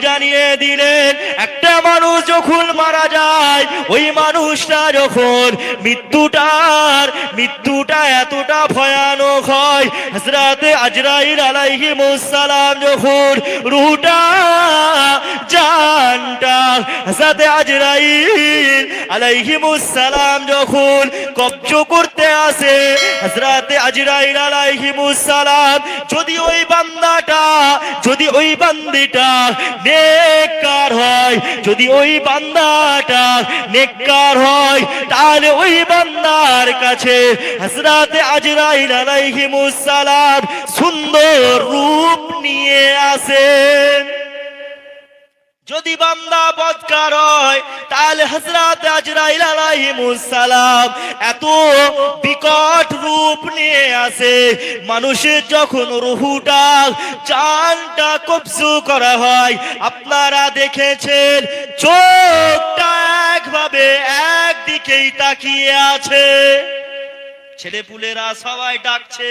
জানিয়ে দিলেন একটা মানুষ যখন মারা যায়, ওই মানুষটা যখন মৃত্যুটা এতটা ভয়ানক হয়, হযরতে আজরাইল আলাইহিস সালাম যখন রূহটা জানটা হযরতে আজরাইল আলাইহিস সালাম যখন কবজ করতে আসে, হযরতে আজরাইল আলাইহিস সালাম যদি ওই বান্দিটা নেককার হয়, যদি ওই বান্দাটা নেককার হয়, তাহলে ওই বান্দার কাছে হযরতে আজরাইল আলাইহিস সালাম সুন্দর রূপ নিয়ে আসেন। যদি বান্দা বদকার হয়, তাহলে হযরত আজরাইল আলাইহিস সালাম এত বিকট রূপ নিয়ে আসে, মানুষের যখন রূহটা জানটা কবজ করা হয়, আপনারা দেখেছেন চোখটা একভাবে একদিকেই তাকিয়ে আছে, ছেলেপুলেরা সবাই ডাকছে,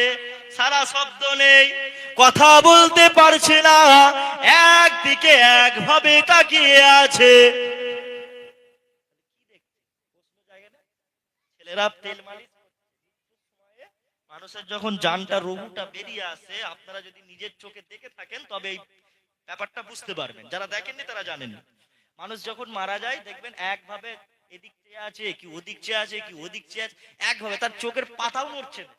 সারা শব্দ নেই, কথা বলতে পারছে না, একদিকে একভাবে তাকিয়ে আছে। ছেলেরা তেল মালিশ, মানুষের যখন জানটা রূহটা বেরিয়ে আসে, আপনারা যদি নিজের চোখে দেখে থাকেন তবে এই ব্যাপারটা বুঝতে পারবেন, যারা দেখেননি তারা জানেন। মানুষ যখন মারা যায় দেখবেন একভাবে এদিক চেয়ে আছে, কি ওদিক চেয়ে আছে, কি ওদিক চেয়ে আছে, একভাবে, তার চোখের পাতাও নড়ছে না।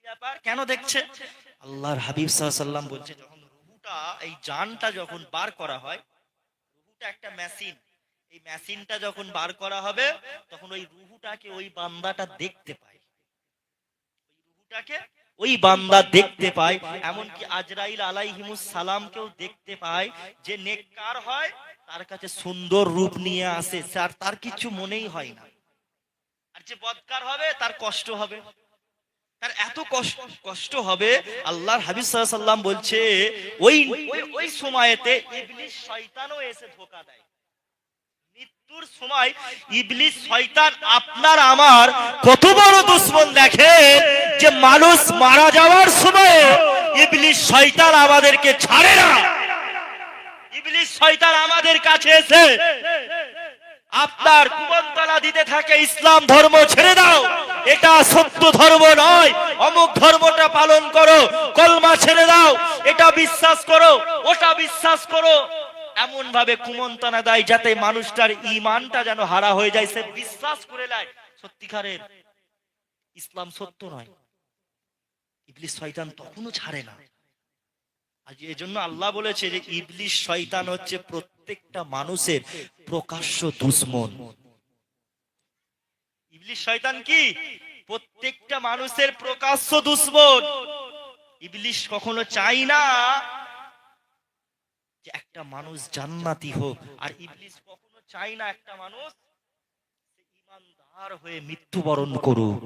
ব্যাপার, কেন দেখছে? আল্লাহর হাবিব সাল্লাল্লাহু আলাইহি ওয়াসাল্লাম বলছে, যখন রূহটা এই জানটা যখন বার করা হয়, রূহটা একটা মেশিন, এই মেশিনটা যখন বার করা হবে তখন ওই রূহটাকে ওই বান্দাটা দেখতে পায়, ওই রূহটাকে ওই বান্দা দেখতে পায়, এমনকি আজরাইল আলাইহিস সালামকেও দেখতে পায়। যে নেককার হয় তার কাছে সুন্দর রূপ নিয়ে আসে, তার কিছু মনেই হয় না, আর যে বদকার হবে তার কষ্ট হবে, তার এত কষ্ট হবে। আল্লাহর হাবিব সাল্লাল্লাহু আলাইহি ওয়াসাল্লাম বলছে ওই সময়তে ইবলিস শয়তানও এসে ধোঁকা দেয়। মৃত্যুর সময় ইবলিস শয়তান আপনার আমার কত বড় দুশমন দেখেন, যে মানুষ মারা যাওয়ার সময় ইবলিস শয়তান আমাদেরকে ছাড়ে না। ইবলিস শয়তান আমাদের কাছে এসে আপনার কুমন্ত্রণা দিতে থাকে, ইসলাম ধর্ম ছেড়ে দাও, এটা সত্য ধর্ম নয়, অমুক ধর্মটা পালন করো, কলমা ছেড়ে দাও, এটা বিশ্বাস করো, ওটা বিশ্বাস করো, এমন ভাবে কুমন্ত্রণা দেয় যাতে মানুষটার ঈমানটা যেন হারা হয়ে যায়, সে বিশ্বাস করে নেয় সত্যিকারের ইসলাম সত্য নয়। ইবলিস শয়তান তখনও ছাড়ে না। আজ এজন্য আল্লাহ বলেছে যে ইবলিস শয়তান হচ্ছে প্রত্যেকটা মানুষের প্রকাশ্য দুশমন। ইবলিস শয়তান কি? প্রত্যেকটা মানুষের প্রকাশ্য দুশমন। ইবলিস কখনো চায় না যে একটা মানুষ জান্নাতি হোক, আর ইবলিস কখনো চায় না একটা মানুষ ঈমানদার হয়ে মৃত্যুবরণ করুক।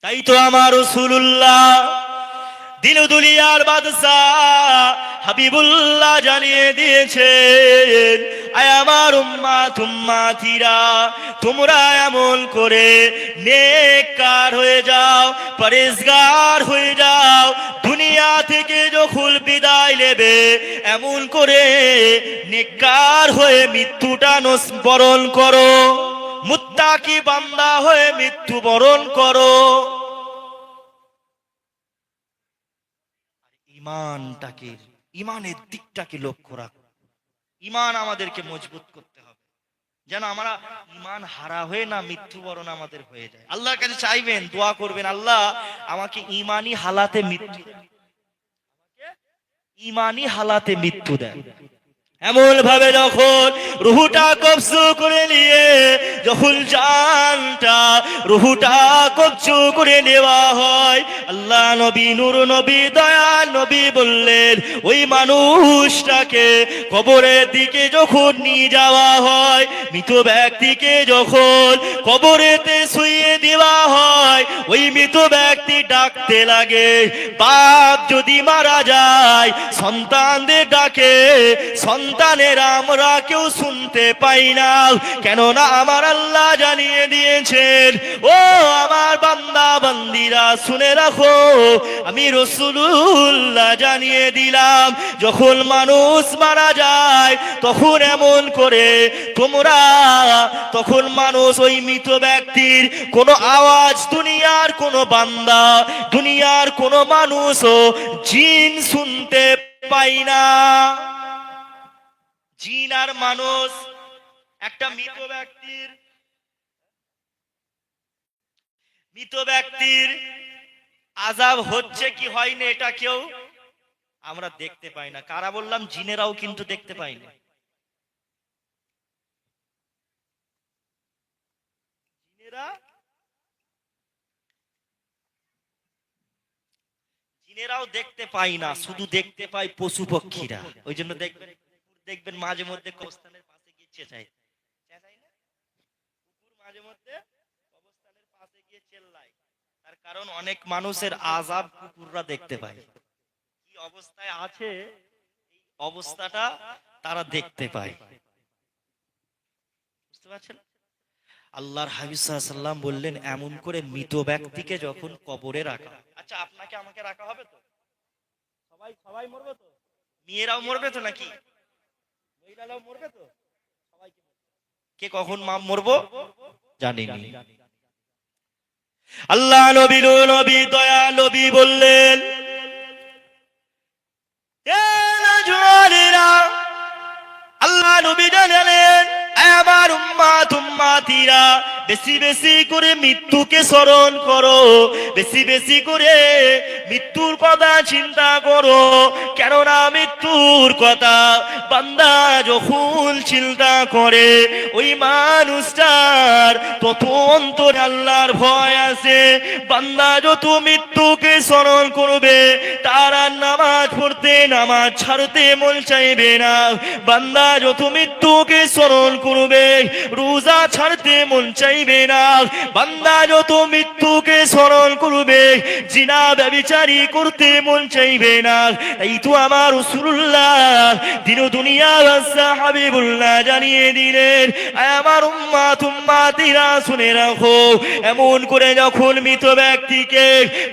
তাই তো আমার রাসূলুল্লাহ দিন দুনিয়ার বাদশাহ হাবিবুল্লাহ জানিয়ে দিয়েছেন, আয় আমার উম্মাতিরা, তোমরা এমন করে নেককার হয়ে যাও, পরেজগার হয়ে যাও, দুনিয়া থেকে যখন বিদায় নেবে এমন করে নেককার হয়ে মৃত্যুটা বরণ করো, মুত্তাকি বান্দা হয়ে মৃত্যু বরণ করো। ইমানের দিকটাকে লক্ষ্য রাখো, ইমান আমাদেরকে মজবুত করতে হবে, যেন আমরা ইমান হারা হয়ে না মৃত্যুবরণ আমাদের হয়ে যায়। আল্লাহর কাছে চাইবেন, দোয়া করবেন, আল্লাহ আমাকে ইমানি হালাতে মৃত্যু দেন। এমন ভাবে যখন রূহটা কবজ করে নিয়ে, যখন জানটা রূহটা কবজ করে নেওয়া হয়, আল্লাহ নবী নূর নবী দয়াল নবী বললেন, ওই মানুষটাকে কবরের দিকে যখন নিয়ে যাওয়া হয়, মৃত ব্যক্তিকে যখন কবরেতে শুইয়ে দেওয়া হয়, ওই মৃত ব্যক্তি ডাকতে লাগে। বাপ যদি মারা যায় সন্তানদের ডাকে, সন্তানেরা আমরা কেউ শুনতে পাই না, কেননা আমরা আল্লাহ জানিয়ে দিয়েছেন, ও আমার বান্দা বান্দিরা শুনে রাখো, আমি রাসূলুল্লাহ জানিয়ে দিলাম, যখন মানুষ মারা যায় তখন এমন করে তোমরা, তখন মানুষ ওই মৃত ব্যক্তির কোনো আওয়াজ দুনিয়ার কোনো বান্দা, দুনিয়ার কোনো মানুষও জিন শুনতে পাই না। জিন আর মানুষ একটা মৃত ব্যক্তির আযাব হচ্ছে কি হয়নি এটা কেউ আমরা দেখতে পাই না। কারা বললাম? জিনেরাও কিন্তু দেখতে পাই না। জিনেরাও দেখতে পাই না, শুধু দেখতে পাই পশু পক্ষীরা। ওই জন্য দেখবেন দেখবেন মাঝে মধ্যে কবরস্থানের পাশে গিয়ে চেঁচায়, কুকুর মাঝে মধ্যে কবরস্থানের পাশে গিয়ে চেল্লায়। তার কারণ অনেক মানুষের আযাব কুকুররা দেখতে পায়, কি অবস্থায় আছে এই অবস্থাটা তারা দেখতে পায়। বুঝতে পারছেন? আল্লাহর হাবিব সাল্লাল্লাহু আলাইহি ওয়াসাল্লাম বললেন, এমন করে মৃত ব্যক্তিকে যখন কবরে রাখা, আচ্ছা আপনাকে আমাকে রাখা হবে তো? সবাই সবাই মরবে তো? মেয়েরাও মরবে তো নাকি? মহিলারাও মরবে তো? সবাইকে কে কখন মরবো জানি না। আল্লাহ নবী দয়া নবী বললেন, আল্লাহ নবী জানালেন, আমার উম্মাত উম্মাতিরা বেশি বেশি করে মৃত্যুকে স্মরণ করো, বেশি বেশি করে মৃত্যুর কথা চিন্তা করো। কেননা মৃত্যুর কথা বান্দা যখন চিন্তা করে, ওই মানুষটার তত অন্তরে আল্লাহর ভয় আছে। বান্দা যত মৃত্যুকে স্মরণ করবে, তার আর নামাজ পড়তে, নামাজ ছাড়তে মন চাইবে না। বান্দা যত মৃত্যুকে স্মরণ করবে, রোজা ছাড়তে মন চাইবে না। বান্দা যত মৃত্যুকে স্মরণ করবে, জিনা ব্যভিচারী করতে মন চাইবে না। এই তো আমার রাসূলুল্লাহ দিন দুনিয়া হাবিবুল্লাহ জানিয়ে দিলেন, আমার উম্মাত উম্মাতিরা শুনে রাখো, এমন করে যখন মৃত ব্যক্তিকে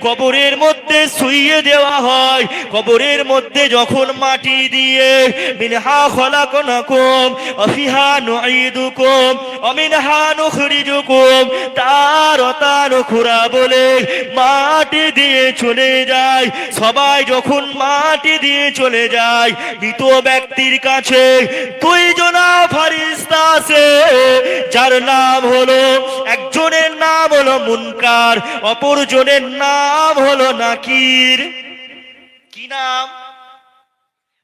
কবরের মধ্যে শুইয়ে দেওয়া হয়, কবরের মধ্যে যখন মাটি দিয়ে মিনহা খলাকনাকুম ওয়া ফিহা নুঈদুকুম ওয়া মিনহা নুখরিজুকুম তারাতান উখরা বলে মাটি দিয়ে চলে যায়, সবাই যখন মাটি দিয়ে চলে যায়, মৃত ব্যক্তির কাছে দুইজনা ফেরেশতা আছে, যার নাম হলো, একজনের নাম হলো মুনকার, অপরজনের নাম হলো নাকির। কি নাম?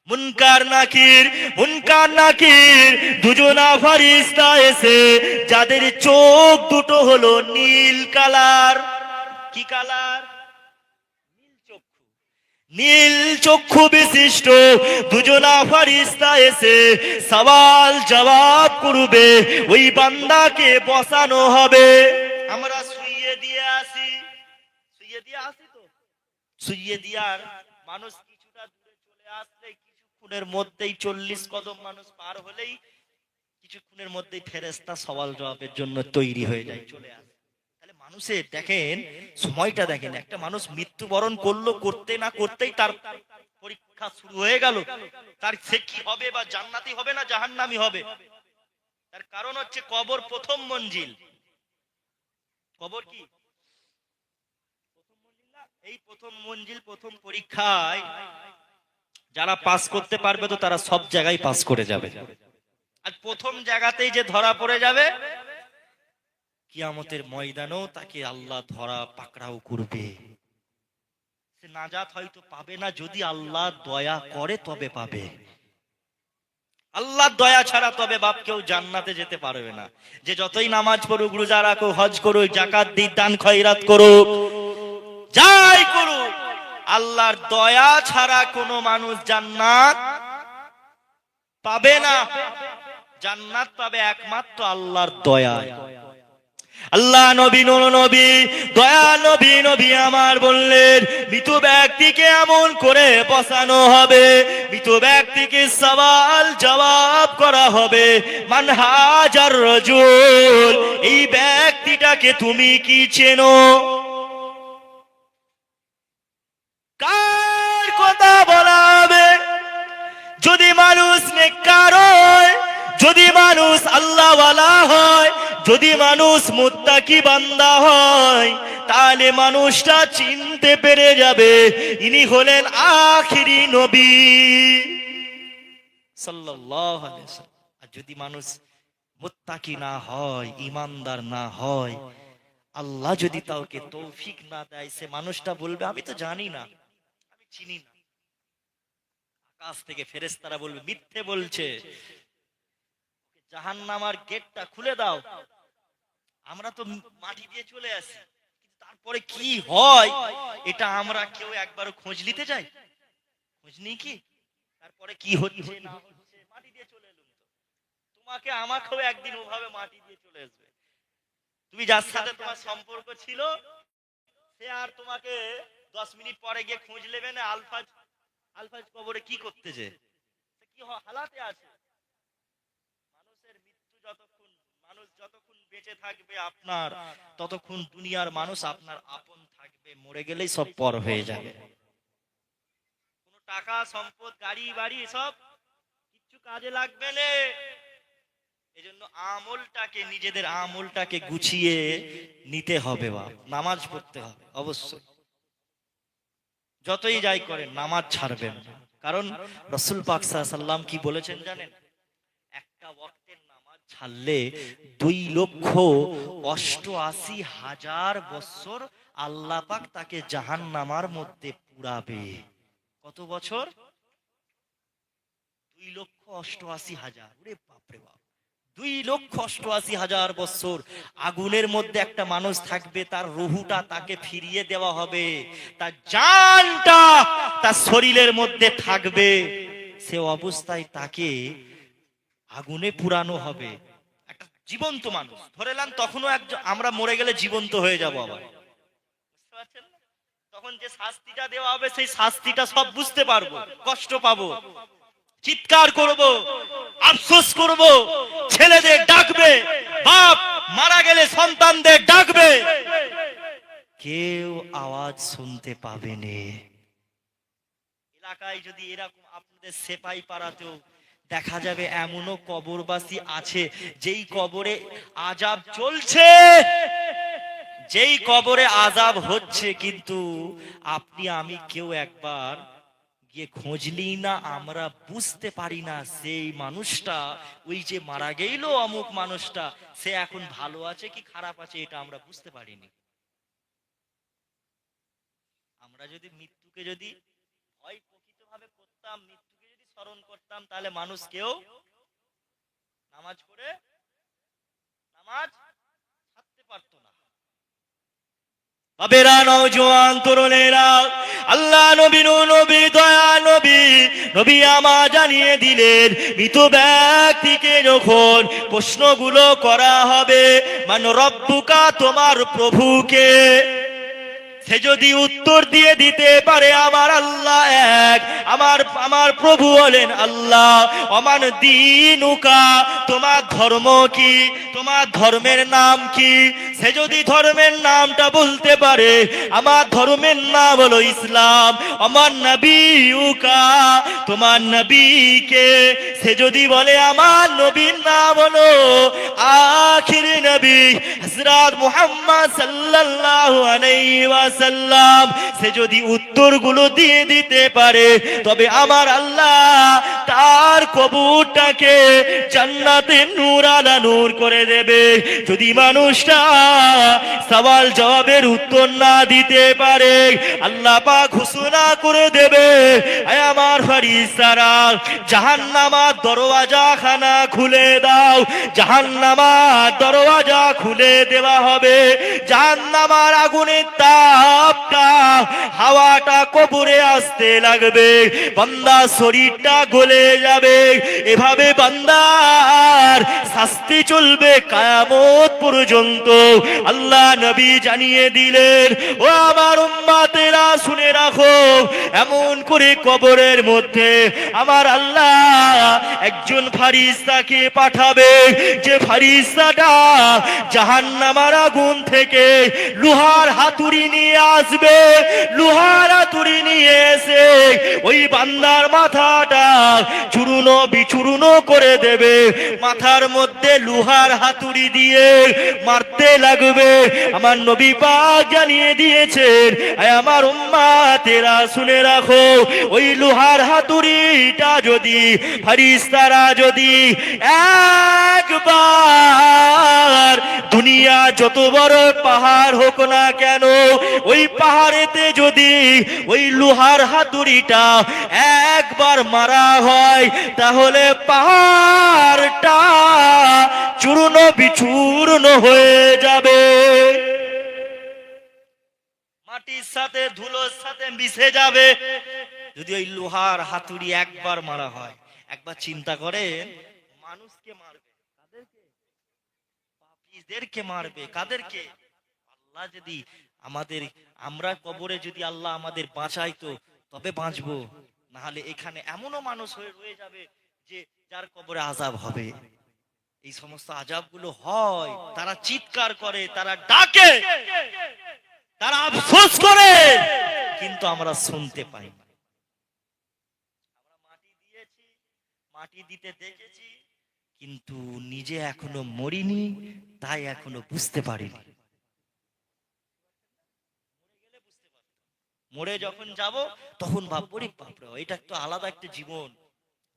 মুনকার নাকির। মুনকার নাকির দুজনা ফেরেশতা এসে, যাদের চোখ দুটো হলো নীল কালার। কি কালার? নীল চক্ষু বিশিষ্ট দুজনা ফেরেশতা এসে সওয়াল জবাব করবে, ওই বান্দাকে বসানো হবে। আমরা শুইয়ে দিয়ে আসি তো, শুইয়ে দিয়ার মানুষ কিছুটা দূরে চলে আসলে কিছুক্ষণের মধ্যেই 40 কদম মানুষ পার হলেই কিছুক্ষণের মধ্যেই ফেরেশতা সওয়াল জবাবের জন্য তৈরি হয়ে যায়, চলে আসে। তাহলে মানুষের দেখেন সময়টা দেখেন, একটা মানুষ মৃত্যুবরণ করলো, করতে না করতেই তার পরীক্ষা শুরু হয়ে গেল, তার সে কি হবে, বা জান্নাতি হবে না জাহান্নামী হবে। তার কারণ হচ্ছে কবর প্রথম মঞ্জিল। কবর কি এই প্রথম মঞ্জিল, প্রথম পরীক্ষায় যারা পাস করতে পারবে তো তারা সব জায়গায় পাস করে যাবে। আর প্রথম জায়গাতেই যে ধরা পড়ে যাবে, কিয়ামতের ময়দানেও তাকে আল্লাহ ধরা পাকড়াও করবে। সে নাজাত হয়তো পাবে না, যদি আল্লাহ দয়া করে তবে পাবে। আল্লাহর দয়া ছাড়া তবে বাপ কেউ জান্নাতে যেতে পারবে না। যে যতই নামাজ পড়ুক, রোজা রাখুক, হজ করুক, যাকাত দিক, দান খয়রাত করুক, যাই করুক, আল্লাহর দয়া ছাড়া কোনো মানুষ জান্নাত পাবে না। জান্নাত পাবে একমাত্র আল্লাহর দয়া। আল্লাহ নবী নবী দয়া নবী নবী আমার বললেন, মৃত ব্যক্তিকে এমন করে বসানো হবে, মৃত ব্যক্তিকে সওয়াল জবাব করা হবে, মান হাজার রাজুল, এই ব্যক্তিটাকে তুমি কি চেনো? কার কথা বলা হবে? যদি মানুষ নেককার হয়, যদি মানুষ আল্লাহওয়ালা হয়, যদি মানুষ মুত্তাকি বান্দা হয়, তাহলে মানুষটা চিনতে পেরে যাবে ইনি হলেন আখিরি নবী সাল্লাল্লাহু আলাইহি ওয়াসাল্লাম। আর যদি মানুষ মুত্তাকি না হয়, ঈমানদার না হয়, আল্লাহ যদি তাকে তৌফিক না দেয়, সে মানুষটা বলবে আমি তো জানি না, আমি চিনি না। আকাশ থেকে ফেরেশতারা বলবে মিথ্যে বলছে, জাহান্নামের গেটটা খুলে দাও, আমরা তো মাটি দিয়ে চলে আসি, তারপরে কি হয় এটা আমরা কেউ একবারও খোঁজ নিতে যাই? খোঁজ নিই কি তারপরে কি হচ্ছে না হচ্ছে? মাটি দিয়ে চলে এলুম, তোমাকে আমাকেও একদিন ওভাবে মাটি দিয়ে চলে আসবে। তুমি যার সাথে তোমার সম্পর্ক ছিল, সে আর তোমাকে 10 মিনিট পরে গিয়ে খোঁজ নেবে না আলফাজ আলফাজ কবরে কি করতেছে, কি হালাতে আছে। মানুষের মৃত্যু যতক্ষণ, মানুষ যতক্ষণ বেঁচে থাকবে আপনার, ততক্ষণ দুনিয়ার মানুষ আপনার আপন থাকবে, মরে গেলেই সব পর হয়ে যাবে। কোনো টাকা সম্পদ গাড়ি বাড়ি সব কিচ্ছু কাজে লাগবে না। এজন্য আমলটাকে, নিজেদের আমলটাকে গুছিয়ে নিতে হবে, বাপ নামাজ পড়তে হবে অবশ্যই। যতই যাই করেন নামাজ ছাড়বেন না, কারণ রাসূল পাক সাল্লাল্লাহু আলাইহি ওয়াসাল্লাম কি বলেছেন জানেন? একটা ওয়াক্তের নামাজ ছাড়লে 2,88,000 বছর আল্লাহ পাক তাকে জাহান্নামের মধ্যে পুরাবে। কত বছর? 2,88,000। ওরে বাপ রে বাপ, 2,88,000 বছর আগুনের মধ্যে একটা মানুষ থাকবে, তার রুহুটা তাকে ফিরিয়ে দেওয়া হবে, তার জানটা তার শরীরের মধ্যে থাকবে, সে অবস্থায় তাকে আগুনে পুরানো হবে। একটা জীবন্ত মানুষ ধরেলাম, তখনও একজন, আমরা মরে গেলে জীবন্ত হয়ে যাব আবার, বুঝতে পারছেন না? তখন যে শাস্তিটা দেওয়া হবে সেই শাস্তিটা সব বুঝতে পারবো, কষ্ট পাবো, চিৎকার করব, আফসোস করব, ছেলেদের ডাকবে, বাপ মারা গেলে সন্তানদের ডাকবে, কেউ আওয়াজ শুনতে পাবে না। এলাকায় যদি এরকম, আপনাদের সেপাই পাড়াতেও দেখা যাবে এমনও কবরবাসী আছে যেই কবরে আযাব চলছে, যেই কবরে আযাব হচ্ছে, কিন্তু আপনি আমি কেউ একবার গিয়ে খোঁজ নিই না, আমরা বুঝতে পারি না সেই মানুষটা, ওই যে মারা গেল অমুক মানুষটা, সে এখন ভালো আছে কি খারাপ আছে এটা আমরা বুঝতে পারিনি। আমরা যদি মৃত্যুকে যদি ভয় প্রকৃতভাবে করতাম, মৃত্যুকে যদি স্মরণ করতাম, তাহলে মানুষ কেউ নামাজ পড়ে নামাজ ছাড়তে পারতো না। বাবেরা, নওজোয়ান তরুণেরা, আল্লাহ নবী নবী দয়া নবী নবী আমা জানিয়ে দিলেন, মৃত ব্যক্তিকে যখন প্রশ্নগুলো করা হবে, মান রব্বুকা, তোমার প্রভুকে, সে যদি উত্তর দিয়ে দিতে পারে আমার আল্লাহ এক, আমার প্রভু হলেন আল্লাহ, অমান দীনুকা, তোমার ধর্ম কি, তোমার ধর্মের নাম কি, সে যদি ধর্মের নামটা বলতে পারে, আমার ধর্মের নাম হলো ইসলাম, আমার নবীউকা, তোমার নবীকে, সে যদি বলে আমার নবীর নাম হলো আখির নবী হযরত মুহাম্মদ সাল্লাল্লাহু আলাইহি ওয়াসাল্লাম, সে যদি উত্তরগুলো দিয়ে দিতে পারে, তবে আমার আল্লাহ তার কবরটাকে জান্নাতে নূর আলা নূর করে দেবে। যদি মানুষটা সওয়াল জবাবের উত্তর না দিতে পারে, আল্লাহ পাক ঘোষণা করে দেবে, আয় আমার ফেরেশতারা, জাহান্নামের দরওয়াজা খানা খুলে দাও। জাহান্নামের দরওয়াজা খুলে দেওয়া হবে, জাহান্নামের আগুনের তাপটা, হাওয়াটা কবরে আসতে লাগবে, বান্দা শরীরটা গলে যাবে, এভাবে বান্দার শাস্তি চলবে কিয়ামত পর্যন্ত। আল্লাহ নবী জানিয়ে দিলেন, ও আমার উম্মতেরা শুনে রাখো, এমন করে কবরের মধ্যে আমার আল্লাহ একজন ফারিস্তাকে পাঠাবে, যে ফারিস্তাটা জাহান্নামের আগুন থেকে লোহার হাতুড়ি নিয়ে আসবে। লোহার হাতুড়ি নিয়ে এসে ওই বান্দার মাথাটা চূর্ণ বিচূর্ণ করে দেবে। মাথার মধ্যে লোহার হাতুড়ি দিয়ে মারতে লাগবে। আমার নবী পাক জানিয়ে দিয়েছেন, আমার উম্মতেরা শুনে রাখো, ওই লোহার হাতুড়িটা যদি ফারিস্তারা যদি একবার, দুনিয়া যত বড় পাহাড় হোক না কেন, ওই পাহাড়েতে যদি ওই লোহার হাতুড়িটা একবার মারা হয়, তাহলে পাহাড়টা চূর্ণ বিচূর্ণ হয়ে যাবে, মাটির সাথে ধুলোর সাথে মিশে যাবে। যদি ওই লোহার হাতুড়ি একবার মারা হয়, একবার চিন্তা করেন, মানুষকে মারবে কাদেরকে? পাপীদেরকে মারবে কাদেরকে? আল্লাহ যদি আমাদের, আমরা কবরে যদি আল্লাহ আমাদের বাঁচাইতো তবে বাঁচবো, না হলে এখানে এমনও মানুষ হয়ে রয়ে যাবে যে যার কবরে আযাব হবে। এই সমস্ত আযাবগুলো হয়, তারা চিৎকার করে, তারা ডাকে, তারা আফসোস করে, কিন্তু আমরা শুনতে পাই না। আমরা মাটি দিয়েছি, মাটি দিতে দেখেছি, কিন্তু নিজে এখনো মরিনি, তাই এখনো বুঝতে পারিনি। মরে যখন যাব তখন ভাববো, রে বাপরে, এটা তো আলাদা একটা জীবন,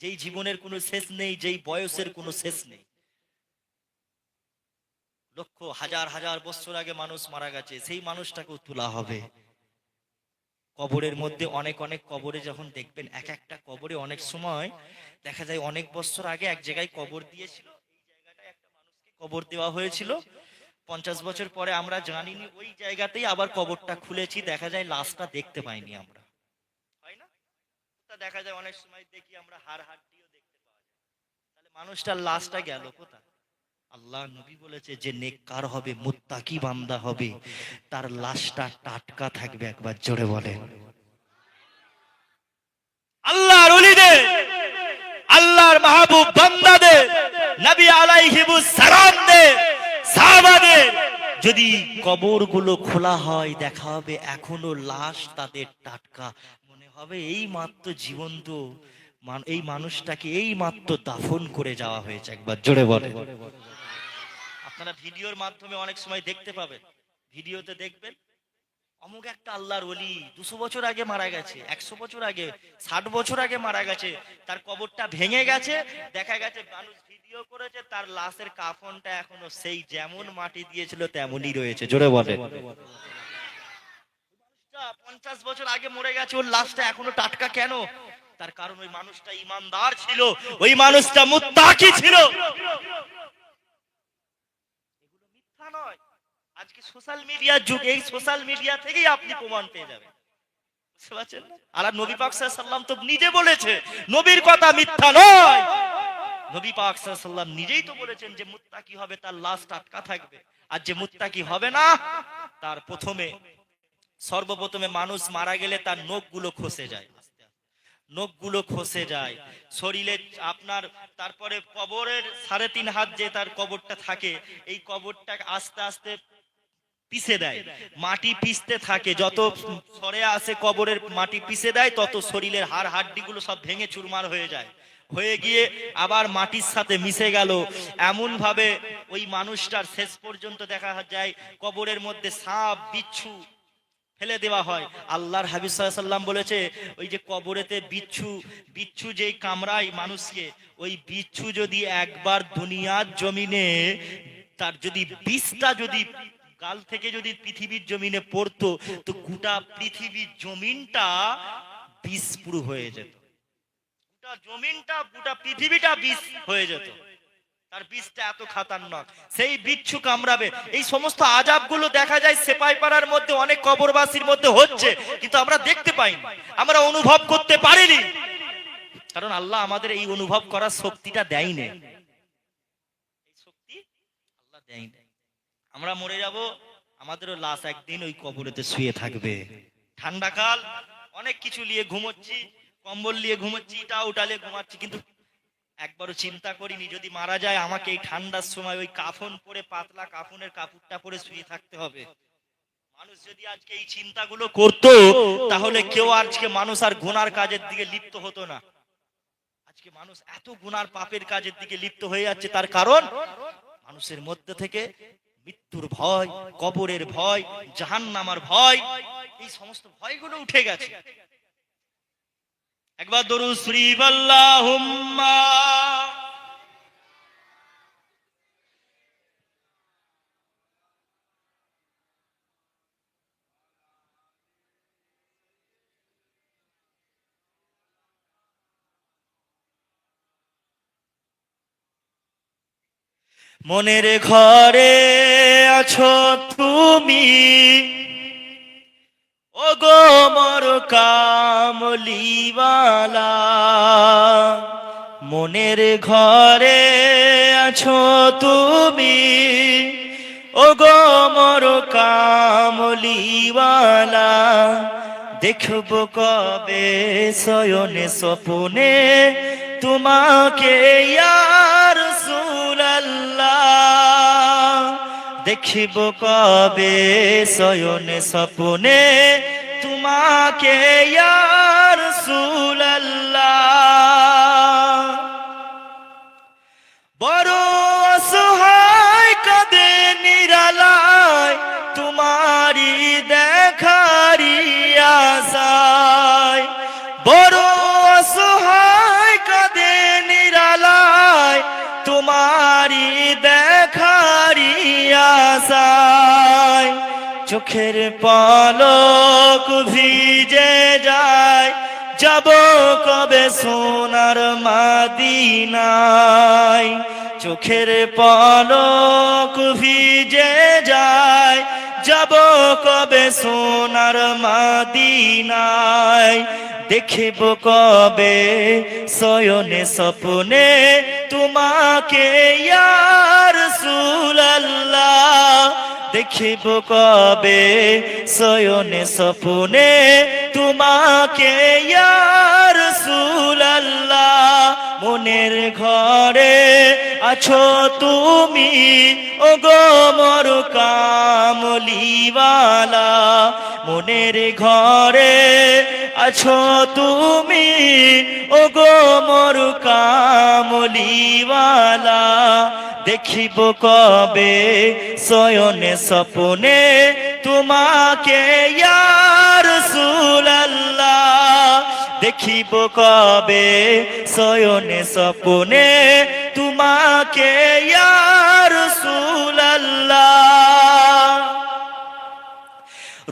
যেই জীবনের কোনো শেষ নেই, যেই বয়সের কোনো শেষ নেই। লক্ষ হাজার হাজার বছর আগে মানুষ মারা গেছে, সেই মানুষটাকেও তোলা হবে। কবরের মধ্যে অনেক অনেক কবরে যখন দেখবেন, এক একটা কবরে অনেক সময় দেখা যায় অনেক বছর আগে এক জায়গায় কবর দিয়েছিল, এই জায়গাটায় একটা মানুষকে কবর দেওয়া হয়েছিল। 50 বছর পরে আমরা জানিনি, ওই জায়গাতেই আবার কবরটা খুলেছি, দেখা যায় লাশটা দেখতে পাইনি আমরা, হয় না? দেখা যায় অনেক সময় দেখি আমরা হাড়-হাড্ডিও দেখতে পাওয়া যায়, তাহলে মানুষটার লাশটা গেল কোথায়? আল্লাহ নবী বলেছে, যে নেককার হবে, মুত্তাকি বান্দা হবে, তার লাশটা টাটকা থাকবে। একবার জোরে বলে, আল্লাহর ওলিদের, আল্লাহর মাহবুব বান্দাদের, নবী আলাইহিস সালামদের, সাহাবাদের যদি কবরগুলো খোলা হয়, দেখা হবে এখনো লাশ তাদের টাটকা, মনে হবে এই মাত্র জীবন্ত, এই মানুষটাকে এই মাত্র দাফন করে যাওয়া হয়েছে। একবার জোরে বলে। আপনারা ভিডিওর মাধ্যমে অনেক সময় দেখতে পাবেন, ভিডিওতে দেখবেন অমুক একটা আল্লাহর ওলি 200 বছর আগে মারা গেছে, 100 বছর আগে, 60 বছর আগে মারা গেছে, তার কবরটা ভেঙে গেছে, দেখা গেছে মানুষ ভিডিও করেছে, তার লাশের কাফনটা এখনো সেই যেমন মাটি দিয়েছিল তেমনই রয়েছে। জোরে বলে। 50 বছর আগে মরে গেছে, ওর লাশটা এখনো টাটকা কেন? তার কারণ ওই মানুষটা ঈমানদার ছিল, ওই মানুষটা মুত্তাকি ছিল। এগুলো মিথ্যা নয়। আজকে সোশ্যাল মিডিয়ার যুগ, এই সোশ্যাল মিডিয়া থেকেই আপনি প্রমাণ পেয়ে যাবেন, বুঝতে পারছেন? আর নবী পাক সাল্লাল্লাহু আলাইহি ওয়াসাল্লাম তো নিজে বলেছে, নবীর কথা মিথ্যা নয়। নবী পাক সাল্লাল্লাহু আলাইহি ওয়াসাল্লাম নিজেই তো বলেছেন, যে মুত্তাকি হবে তার লাশ টাটকা থাকবে, আর যে মুত্তাকি হবে না তার সর্বপ্রথমে মানুষ মারা গেলে তার নখগুলো খসে যায়, নখগুলো খসে যায় শরীরে আপনার। তারপরে কবরের 3.5 হাত যে তার কবরটা থাকে, এই কবরটা আস্তে আস্তে পিষে দেয়, মাটি পিষতে থাকে, যত সরে আসে কবরের মাটি পিষে দেয়, তত শরীরের হাড় হাড্ডিগুলো সব ভেঙে চুরমার হয়ে যায়, হয়ে গিয়ে আবার মাটির সাথে মিশে গেল। এমন ভাবে ওই মানুষটার শেষ পর্যন্ত দেখা যায় কবরের মধ্যে সাপ বিচ্ছু ফেলে দেওয়া হয়। আল্লাহর হাবিব সাল্লাল্লাহু আলাইহি ওয়াসাল্লাম বলেছে, ওই যে কবরেতে বিচ্ছু যেই কামড়ায় মানুষকে, ওই বিচ্ছু যদি একবার দুনিয়ার জমিনে তার যদি বিষটা যদি গাল থেকে যদি পৃথিবীর জমিনে পড়তো, তো গোটা পৃথিবীর জমিনটা বিষ পুরো হয়ে যেত, গোটা জমিনটা গোটা পৃথিবীটা বিষ হয়ে যেত। তার বিষটা এত খাতারনাক, সেই বিচ্ছু কামড়াবে। এই সমস্ত আযাবগুলো দেখা যায় সেপাইপাড়ার মধ্যে অনেক কবরবাসীর মধ্যে হচ্ছে, কিন্তু আমরা দেখতে পাইনি, আমরা অনুভব করতে পারিনি। কারণ আল্লাহ আমাদের এই অনুভব করার শক্তিটা দেয়নি, এই শক্তি আল্লাহ দেয়নি। আমরা মরে যাব, আমাদেরও লাশ একদিন ওই কবরেতে শুয়ে থাকবে। ঠান্ডাকাল, অনেক কিছু নিয়ে ঘুমোচ্ছি, কম্বল নিয়ে ঘুমোচ্ছি, ইটা উঠালে ঘুমাচ্ছি, কিন্তু একবারও চিন্তা করিনি যদি মারা যায় আমাকে এই ঠান্ডার সময় ওই কাফন পরে, পাতলা কাফনের কাপড়টা পরে শুয়ে থাকতে হবে। মানুষ যদি আজকে এই চিন্তাগুলো করতো, তাহলে কেউ আজকে মানুষ আর গুনার কাজের দিকে লিপ্ত হতো না। আজকে মানুষ এত গুনার পাপের কাজের দিকে লিপ্ত হয়ে যাচ্ছে, তার কারণ মানুষের মধ্যে থেকে মৃত্যুর ভয়, কবরের ভয়, জাহান্নামের ভয়, এই সমস্ত ভয়গুলো উঠে গেছে। একবার দরুদ শরীফ আল্লাহুম্মা। মনের ঘরে আছো তুমি, ওগো মোর কামলিওয়ালা। মনের ঘরে আছো তুমি, ওগো মোর কামলিওয়ালা। দেখব কবে শয়নে স্বপনে তোমাকে ইয়া রাসূলুল্লাহ। দেখিব কবে শয়নে স্বপনে তোমাকে ইয়া রাসূলুল্লাহ। বড় অসহায় কাঁদে নিরালায় তোমারি দেখারি আশায়। বড় অসহায় কাঁদে নিরালায় তোমারি দেখারি আশায়। চোখের পলক ভিজে যায়, যাব কবে সোনার মদিনায়। চোখের পলক ভিজে যায়, যাব কবে সোনার মদিনায়। দেখিব কবে শয়নে স্বপনে তোমাকে ইয়া রাসূলুল্লাহ। দেখিব কবে শয়নে স্বপনে তোমাকে ইয়া রাসূলুল্লাহ। মনের ঘরে আছো তুমি, ওগো মোর কামলিওয়ালা। মনের ঘরে আছো তুমি, ওগো মোর কামলিওয়ালা। দেখিব কবে শয়নে স্বপনে তোমাকে ইয়া রাসূলুল্লাহ। দেখিব কবে শয়নে স্বপনে তোমাকে ইয়া রাসূলুল্লাহ।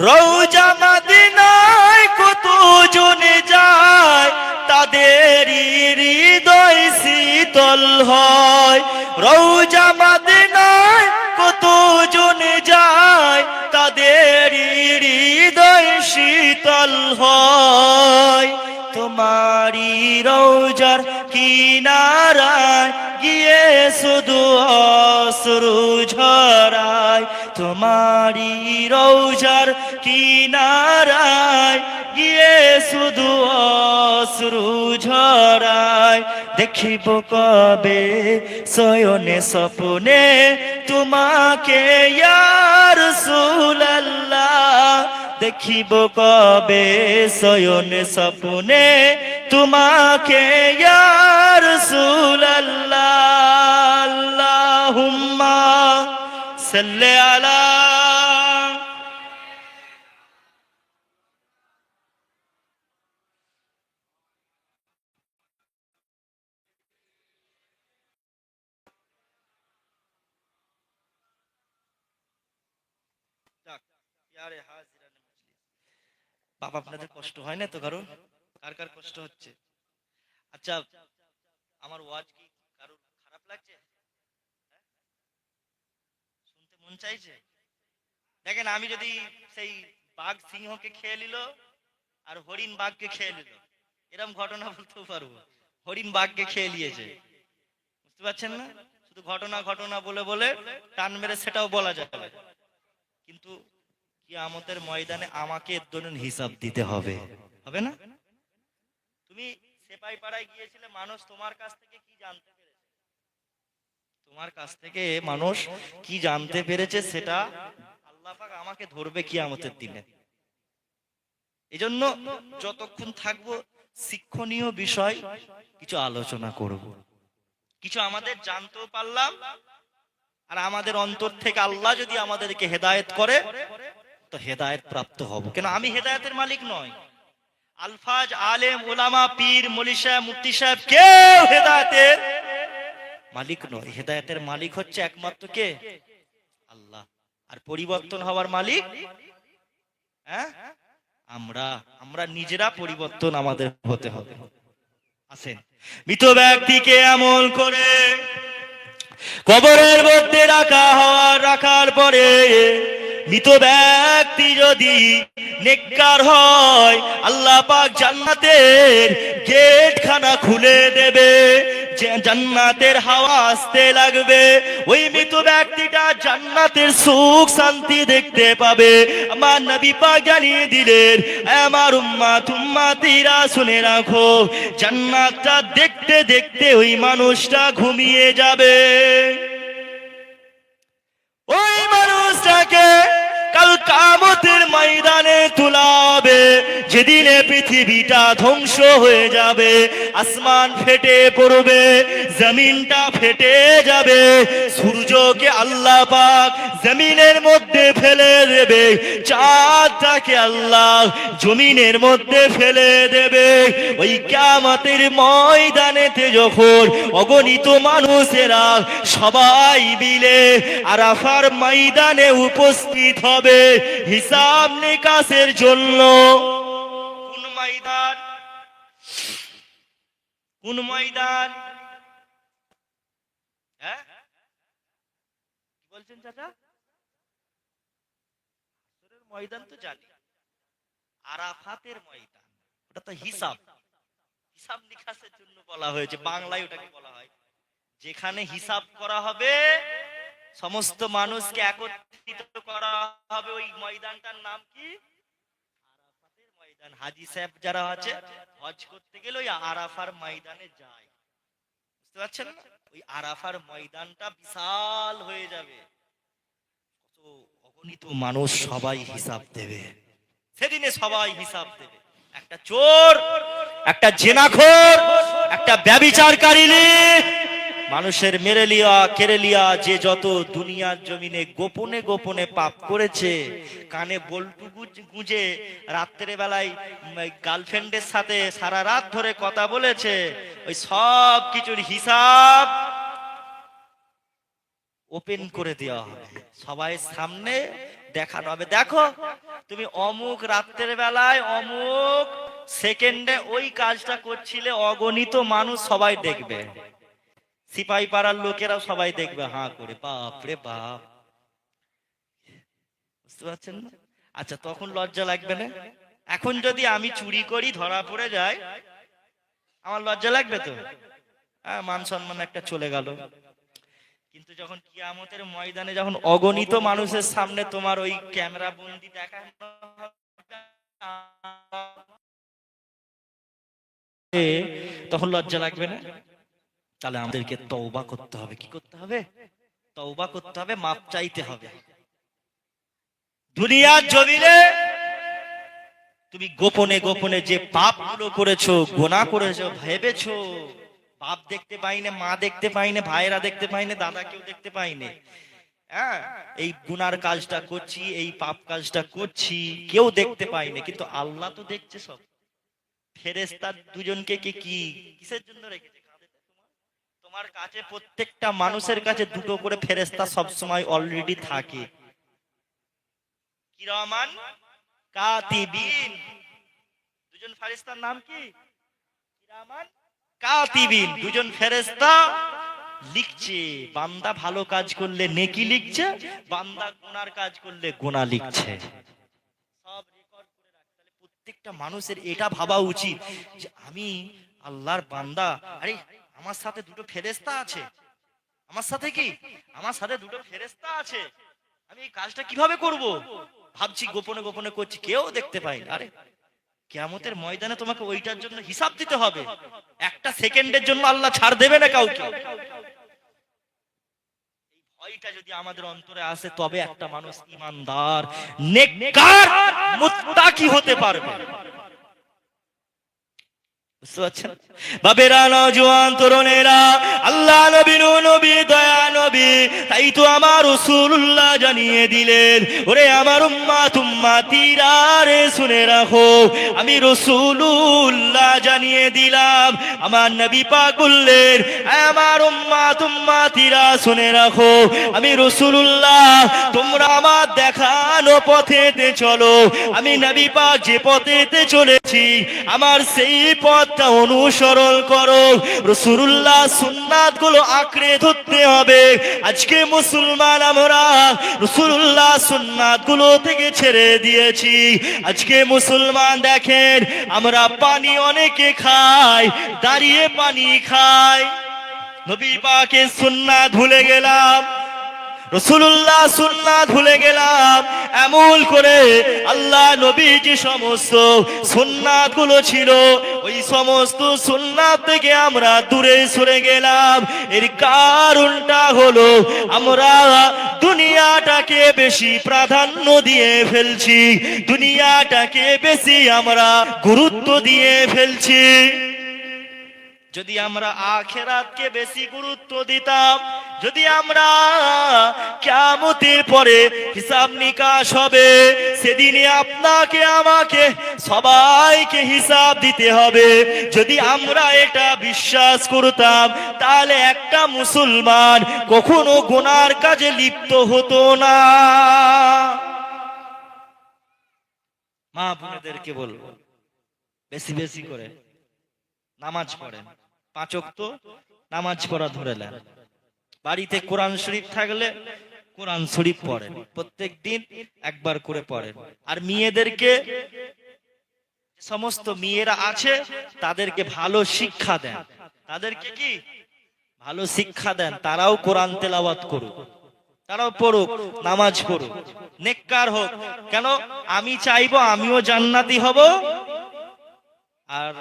রওজা মদিনায় কত জনে যায়, তাদের হৃদয় শীতল হয়। রওজা মদিনায় কত জনে যায়, তাদের হৃদয় শীতল হয়। তোমারি রওজার কিনারায় গিয়ে শুধু অশ্রু ঝরায়। তোমারি রওজার কিনারায় গিয়ে শুধু অশ্রু ঝরায়। দেখিব কবে শয়নে স্বপনে তোমাকে ইয়া রাসূলুল্লাহ। দেখিব কবে শয়নে স্বপনে তোমাকে ইয়া রাসূলুল্লাহ। আল্লাহুম্মা সাল্লি আলা। বাবা, আপনাদের কষ্ট হয় না তো কারো? কার কার কষ্ট হচ্ছে? আচ্ছা, আমার ওয়াজ কি কারো খারাপ লাগছে? হ্যাঁ? শুনতে মন চাইছে? দেখেন, আমি যদি সেই বাঘ সিংহকে খেয়ে নিল আর হরিণ বাঘকে খেয়ে নিল, এরকম ঘটনা বলতেও পারবো। হরিণ বাঘকে খেয়ে নিয়েছে, বুঝতে পারছেন না? শুধু ঘটনা ঘটনা বলে বলে টান মেরে সেটাও বলা যাবে, কিন্তু কিয়ামতের ময়দানে আমাকে এর জন্য হিসাব দিতে হবে, হবে না? তুমি সেপাই পাড়ায় গিয়েছিলে, মানুষ তোমার কাছ থেকে কি জানতে পেরেছে? তোমার কাছ থেকে মানুষ কি জানতে পেরেছে সেটা আল্লাহ পাক আমাকে ধরবে কিয়ামতের দিনে। এজন্য যতক্ষণ থাকবো শিক্ষণীয় বিষয় কিছু আলোচনা করব, কিছু আমাদের জানতেও পারলাম, আর আমাদের অন্তর থেকে আল্লাহ যদি আমাদেরকে হেদায়েত করে তো হেদায়েত প্রাপ্ত হব। কেন আমি হেদায়েতের মালিক নই, আলফাজ আলেম ওলামা পীর মলি সাহেব মুফতি সাহেব কেউ হেদায়েতের মালিক নয়। হেদায়েতের মালিক হচ্ছে একমাত্র কে? আল্লাহ। আর পরিবর্তন হওয়ার মালিক হ্যাঁ আমরা আমরা নিজেরা পরিবর্তন আমাদের হতে হবে। আসেন, মৃত ব্যক্তিকে আমল করে কবরের মধ্যে রাখার পরে মৃত ব্যক্তি যদি নেককার হয়, আল্লাহ পাক জান্নাতের গেট খানা খুলে দেবে, জান্নাতের হাওয়া আসতে লাগবে, ওই মৃত ব্যক্তিটা জান্নাতের সুখ শান্তি দেখতে পাবে। আমার নবী পাক জানিয়ে দিলেন, আমার উম্মাতিরা শুনে রাখো, জান্নাতটা দেখতে দেখতে ওই মানুষটা ঘুমিয়ে যাবে। ওই মানুষটাকে কাল কিয়ামতের ময়দানে তুলাবে, যেদিনে পৃথিবীটা ধ্বংস হয়ে যাবে, আসমান ফেটে পড়বে, জমিনটা ফেটে যাবে, সূর্যকে আল্লাহ পাক জমিনের মধ্যে ফেলে দেবে, চাঁদটাকে আল্লাহ জমিনের মধ্যে ফেলে দেবে। ওই কিয়ামতের ময়দানেতে যখন অগণিত মানুষেরা সবাই মিলে আরাফার ময়দানে উপস্থিত হবে হিসাব নিকাশের জন্য। কোন ময়দান? কোন ময়দান? হ্যাঁ কি বলছেন চাচা? ময়দান তো জানি, আরাফাতের ময়দান ওটা তো হিসাব নিকাশের জন্য বলা হয়েছে, বাংলায় ওটাকে বলা হয় যেখানে হিসাব করা হবে, সমস্ত মানুষকে একত্রিত করা হবে। ওই ময়দানটার নাম কি? আরাফাতের ময়দান। হাজী সাহেব যারা আছে হজ করতে গেলে ওই আরাফার ময়দানে যায়, বুঝতে পারছেন না? ওই আরাফার ময়দানটা বিশাল হয়ে যাবে, কত অগণিত মানুষ সবাই হিসাব দেবে, সেদিনে সবাই হিসাব দেবে। একটা চোর, একটা জেনাখোর, একটা ব্যভিচারকারী মানুষের মেরে লিয়া কেড়ে লিয়া যে যত দুনিয়ার জমিনে গোপনে গোপনে পাপ করেছে, কানে বল্টু গুঁজে রাত্রে বেলায় গার্লফ্রেন্ডের সাথে সারা রাত ধরে কথা বলেছে, ওই সব কিছুর হিসাব ওপেন করে দেওয়া হবে, সবাই সামনে দেখানো হবে। দেখো তুমি অমুক রাত্রের বেলায় অমুক সেকেন্ডে ওই কাজটা করছিলে, অগণিত মানুষ সবাই দেখবে, সিপাহী পাড়ার লোকেরা সবাই দেখবে হাঁ করে, বাপ রে বাপ, বুঝতে পারছেন না? আচ্ছা তখন লজ্জা লাগবে না? এখন যদি আমি চুরি করি ধরা পড়ে যায়, আমার লজ্জা লাগবে তো? মান সম্মান একটা চলে গেল। কিন্তু যখন কিয়ামতের ময়দানে যখন অগণিত মানুষের সামনে তোমার ওই ক্যামেরা বন্দি দেখানো হবে, তখন লজ্জা লাগবে না? তাহলে আমাদেরকে তওবা করতে হবে। কি করতে হবে? তওবা করতে হবে, মাপ চাইতে হবে। দুনিয়ার জমিনে তুমি গোপনে গোপনে যে পাপগুলো করেছো, গুনাহ করেছো, ভেবেছো বাপ দেখতে পাইনে, মা দেখতে পাইনে, ভাইরা দেখতে পাইনে, দাদা কেউ দেখতে পাইনে, হ্যাঁ এই গুনার কাজটা করছি, এই পাপ কাজটা করছি, কেউ দেখতে পাইনে, কিন্তু আল্লাহ তো দেখছে সব। ফেরেশতা দুজনকে কি কিসের জন্য রেখেছে? তোমার কাছে প্রত্যেকটা মানুষের কাছে দুটো করে ফেরেশতা সব সময় অলরেডি থাকে। কিরামান কাতিবিন, দুজন ফেরেশতার নাম কি? কিরামান কাতিবিন, দুজন ফেরেশতা লিখছে, বান্দা ভালো কাজ করলে নেকি লিখছে, বান্দা গুনার কাজ করলে গুনাহ লিখছে, সব রেকর্ড করে রাখছে। তাহলে প্রত্যেকটা মানুষের এটা ভাবা উচিত যে আমি আল্লাহর বান্দা, আরে আমার সাথে দুটো ফেরেশতা আছে, আমার সাথে কি, আমার সাথে দুটো ফেরেশতা আছে, আমি এই কাজটা কিভাবে করব? ভাবছি গোপনে গোপনে করছি, কেউ দেখতে পাই না। আরে কিয়ামতের ময়দানে তোমাকে ওইটার জন্য হিসাব দিতে হবে, একটা সেকেন্ডের জন্য আল্লাহ ছাড় দেবে না কাউকে। ভয়টা যদি আমাদের অন্তরে আসে, তবে একটা মানুষ ইমানদার, নেককার, মুত্তাকি হতে পারবে। বুঝতে পারছেন বাবেরা, নওজোয়ান তরুণেরা, আল্লাহ নবী নবী দয়া নবী, তাই তো আমার রাসূলুল্লাহ জানিয়ে দিলেন, ওরে আমার উম্মাত উম্মাতিরা রে, শুনে রাখো, আমি রাসূলুল্লাহ জানিয়ে দিলাম। আমার নবী পাক বললেন, আমার উম্মাত উম্মাতিরা শুনে রাখো, আমি রাসূলুল্লাহ, তোমরা আমার দেখানো পথেতে চলো। আমি নবী পাক যে পথেতে চলেছি, আমার সেই পথটা অনুসরণ করো। রাসূলুল্লাহ সুন্নাত গুলো আঁকড়ে ধরতে হবে। আজকে মুসলমান আমরা রাসূলুল্লাহ সুন্নাত গুলো থেকে ছেড়ে দিয়েছি। আজকে মুসলমান দেখেন, আমরা পানি অনেকে খাই, দাঁড়িয়ে পানি খাই, নবী পাকের সুন্নাত ভুলে গেলাম, রাসূলুল্লাহ সুন্নাত ভুলে গেলাম। এমন করে আল্লাহ নবী যে সমস্ত সুন্নাত গুলো ছিল, ওই সমস্ত সুন্নাত থেকে আমরা দূরে সরে গেলাম। এর কারণটা হলো, আমরা দুনিয়াটাকে বেশি প্রাধান্য দিয়ে ফেলছি, দুনিয়াটাকে বেশি আমরা গুরুত্ব দিয়ে ফেলছি। যদি আমরা আখিরাতকে বেশি গুরুত্ব দিতাম, যদি আমরা কিয়ামতের পরে হিসাব নিকাশ হবে, সেদিনে আপনাকে আমাকে সবাইকে হিসাব দিতে হবে, যদি আমরা এটা বিশ্বাস করতাম, তাহলে একটা মুসলমান কখনো গুনার কাজে লিপ্ত হতো না। মা বোনেদেরকে বলবো, বেশি বেশি করে নামাজ পড়েন, 5 ওয়াক্ত নামাজ পড়া ধরে নেন। বাড়িতে কোরআন শরীফ থাকলে কোরআন শরীফ পড়েন, প্রত্যেক দিন একবার করে পড়েন। আর মেয়েদেরকে, সমস্ত মেয়েরা আছে তাদেরকে ভালো শিক্ষা দেন, তাদেরকে কি ভালো শিক্ষা দেন, তারাও কোরআন তেলাওয়াত করুক, তারাও পড়ুক, নামাজ পড়ুক, নেককার হোক। কেন? আমি চাইবো আমিও জান্নাতি হব, আর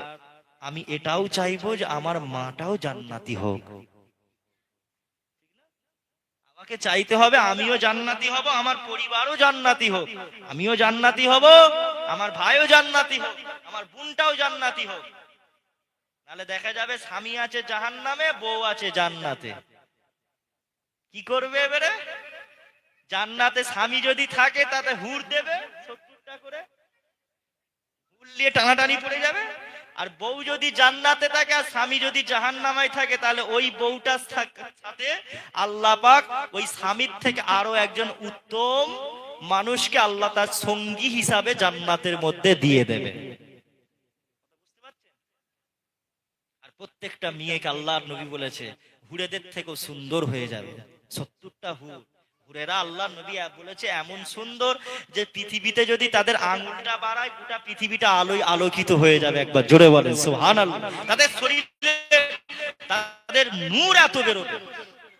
আমি এটাও চাইবো যে আমার মাটাও জান্নাতি হোক। আমাকে চাইতে হবে আমিও জান্নাতি হব, আমার পরিবারও জান্নাতি হোক, আমিও জান্নাতি হব, আমার ভাইও জান্নাতি হোক, আমার বোনটাও জান্নাতি হোক। নাহলে দেখা যাবে স্বামী আছে জাহান্নামে, বউ আছে জান্নাতে। কি করবে এবারে? জান্নাতে স্বামী যদি থাকে, তাতে হুর দেবে 70টা করে, হুর নিয়ে টানাটানি পড়ে যাবে। আর বউ যদি জান্নাতে থাকে আর স্বামী যদি জাহান্নামায় থাকে, তাহলে ওই বউটার সাথে আল্লাহ পাক ওই স্বামীর থেকে আরো একজন উত্তম মানুষকে আল্লাহ তার সঙ্গী হিসাবে জান্নাতের মধ্যে দিয়ে দেবে। আর প্রত্যেকটা মেয়েকে আল্লাহর নবী বলেছে, হুরেদের থেকেও সুন্দর হয়ে যাবে। 70টা হুর, হুরেরা আল্লাহর নবী বলেছে এমন সুন্দর যে পৃথিবীতে যদি তাদের আঙ্গুলটা বাড়ায়, গোটা পৃথিবীটা আলোয় আলোকিত হয়ে যাবে। একবার জোরে বলেন সুবহানাল্লাহ। তাদের শরীরে তাদের নূর এত বেরোবে,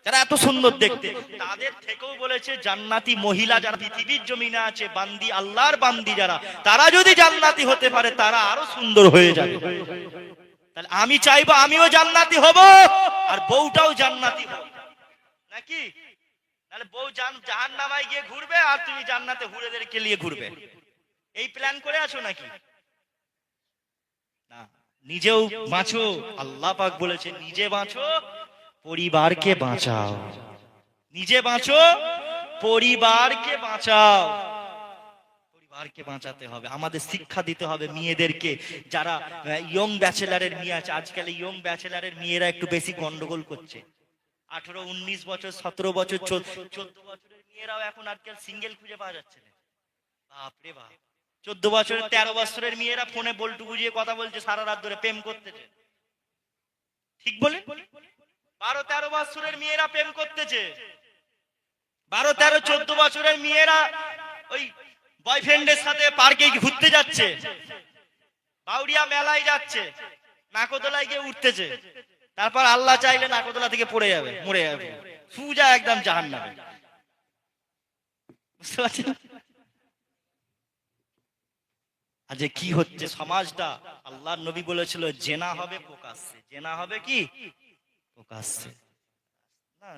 যারা এত সুন্দর দেখতে। তাদের থেকেও বলেছে জান্নাতি মহিলা যারা পৃথিবীর জমিনে আছে, বান্দি, আল্লাহর বান্দি যারা, তারা যদি জান্নাতি হতে পারে, তারা আরো সুন্দর হয়ে যাবে। তাহলে আমি চাইবো আমিও জান্নাতি হব, আর বউটাও জান্নাতি হোক, নাকি? তাহলে বউ জাহান্নামায় গিয়ে ঘুরবে, আর তুমি জান্নাতে হুরেদেরকে নিয়ে ঘুরবে। এই প্ল্যান করে আছো নাকি? না, নিজেও বাঁচো। আল্লাহ পাক বলেছে নিজে বাঁচো, পরিবারকে বাঁচাও। নিজে বাঁচো, পরিবারকে বাঁচাও। পরিবারকে বাঁচাতে হবে, আমাদের শিক্ষা দিতে হবে মেয়েদেরকে। যারা ইয়ং ব্যাচেলারের মেয়ে আছে, আজকাল ইয়ং ব্যাচেলারের মেয়েরা একটু বেশি গন্ডগোল করছে। 18, 19 বছর, 17 বছর, 14 বছরের মেয়েরাও এখন আজকাল সিঙ্গেল খুঁজে পাওয়া যাচ্ছে না। বাপরে বাপ, 14 বছরের 13 বছরের মেয়েরা ফোনে বল্টু বুঝিয়ে কথা বলছে, সারা রাত ধরে প্রেম করতেছে। ঠিক বলে? 12-13 বছরের মেয়েরা প্রেম করতেছে, 12-13, 14 বছরের মেয়েরা ওই বয়ফ্রেন্ডের সাথে পার্কে ঘুরতে যাচ্ছে, বাউরিয়া মেলায় যাচ্ছে। নাকোদলায় গিয়ে উঠতেছে, তারপর আল্লাহ চাইলে নাকোদলা থেকে পড়ে যাবে, মরে যাবে, সুজা একদম জাহান্নামে। বুঝতে পারছেন আজ কি হচ্ছে সমাজটা? আল্লাহর নবী বলেছিল জেনা হবে প্রকাশ্যে, জেনা হবে কি প্রকাশ্যে, না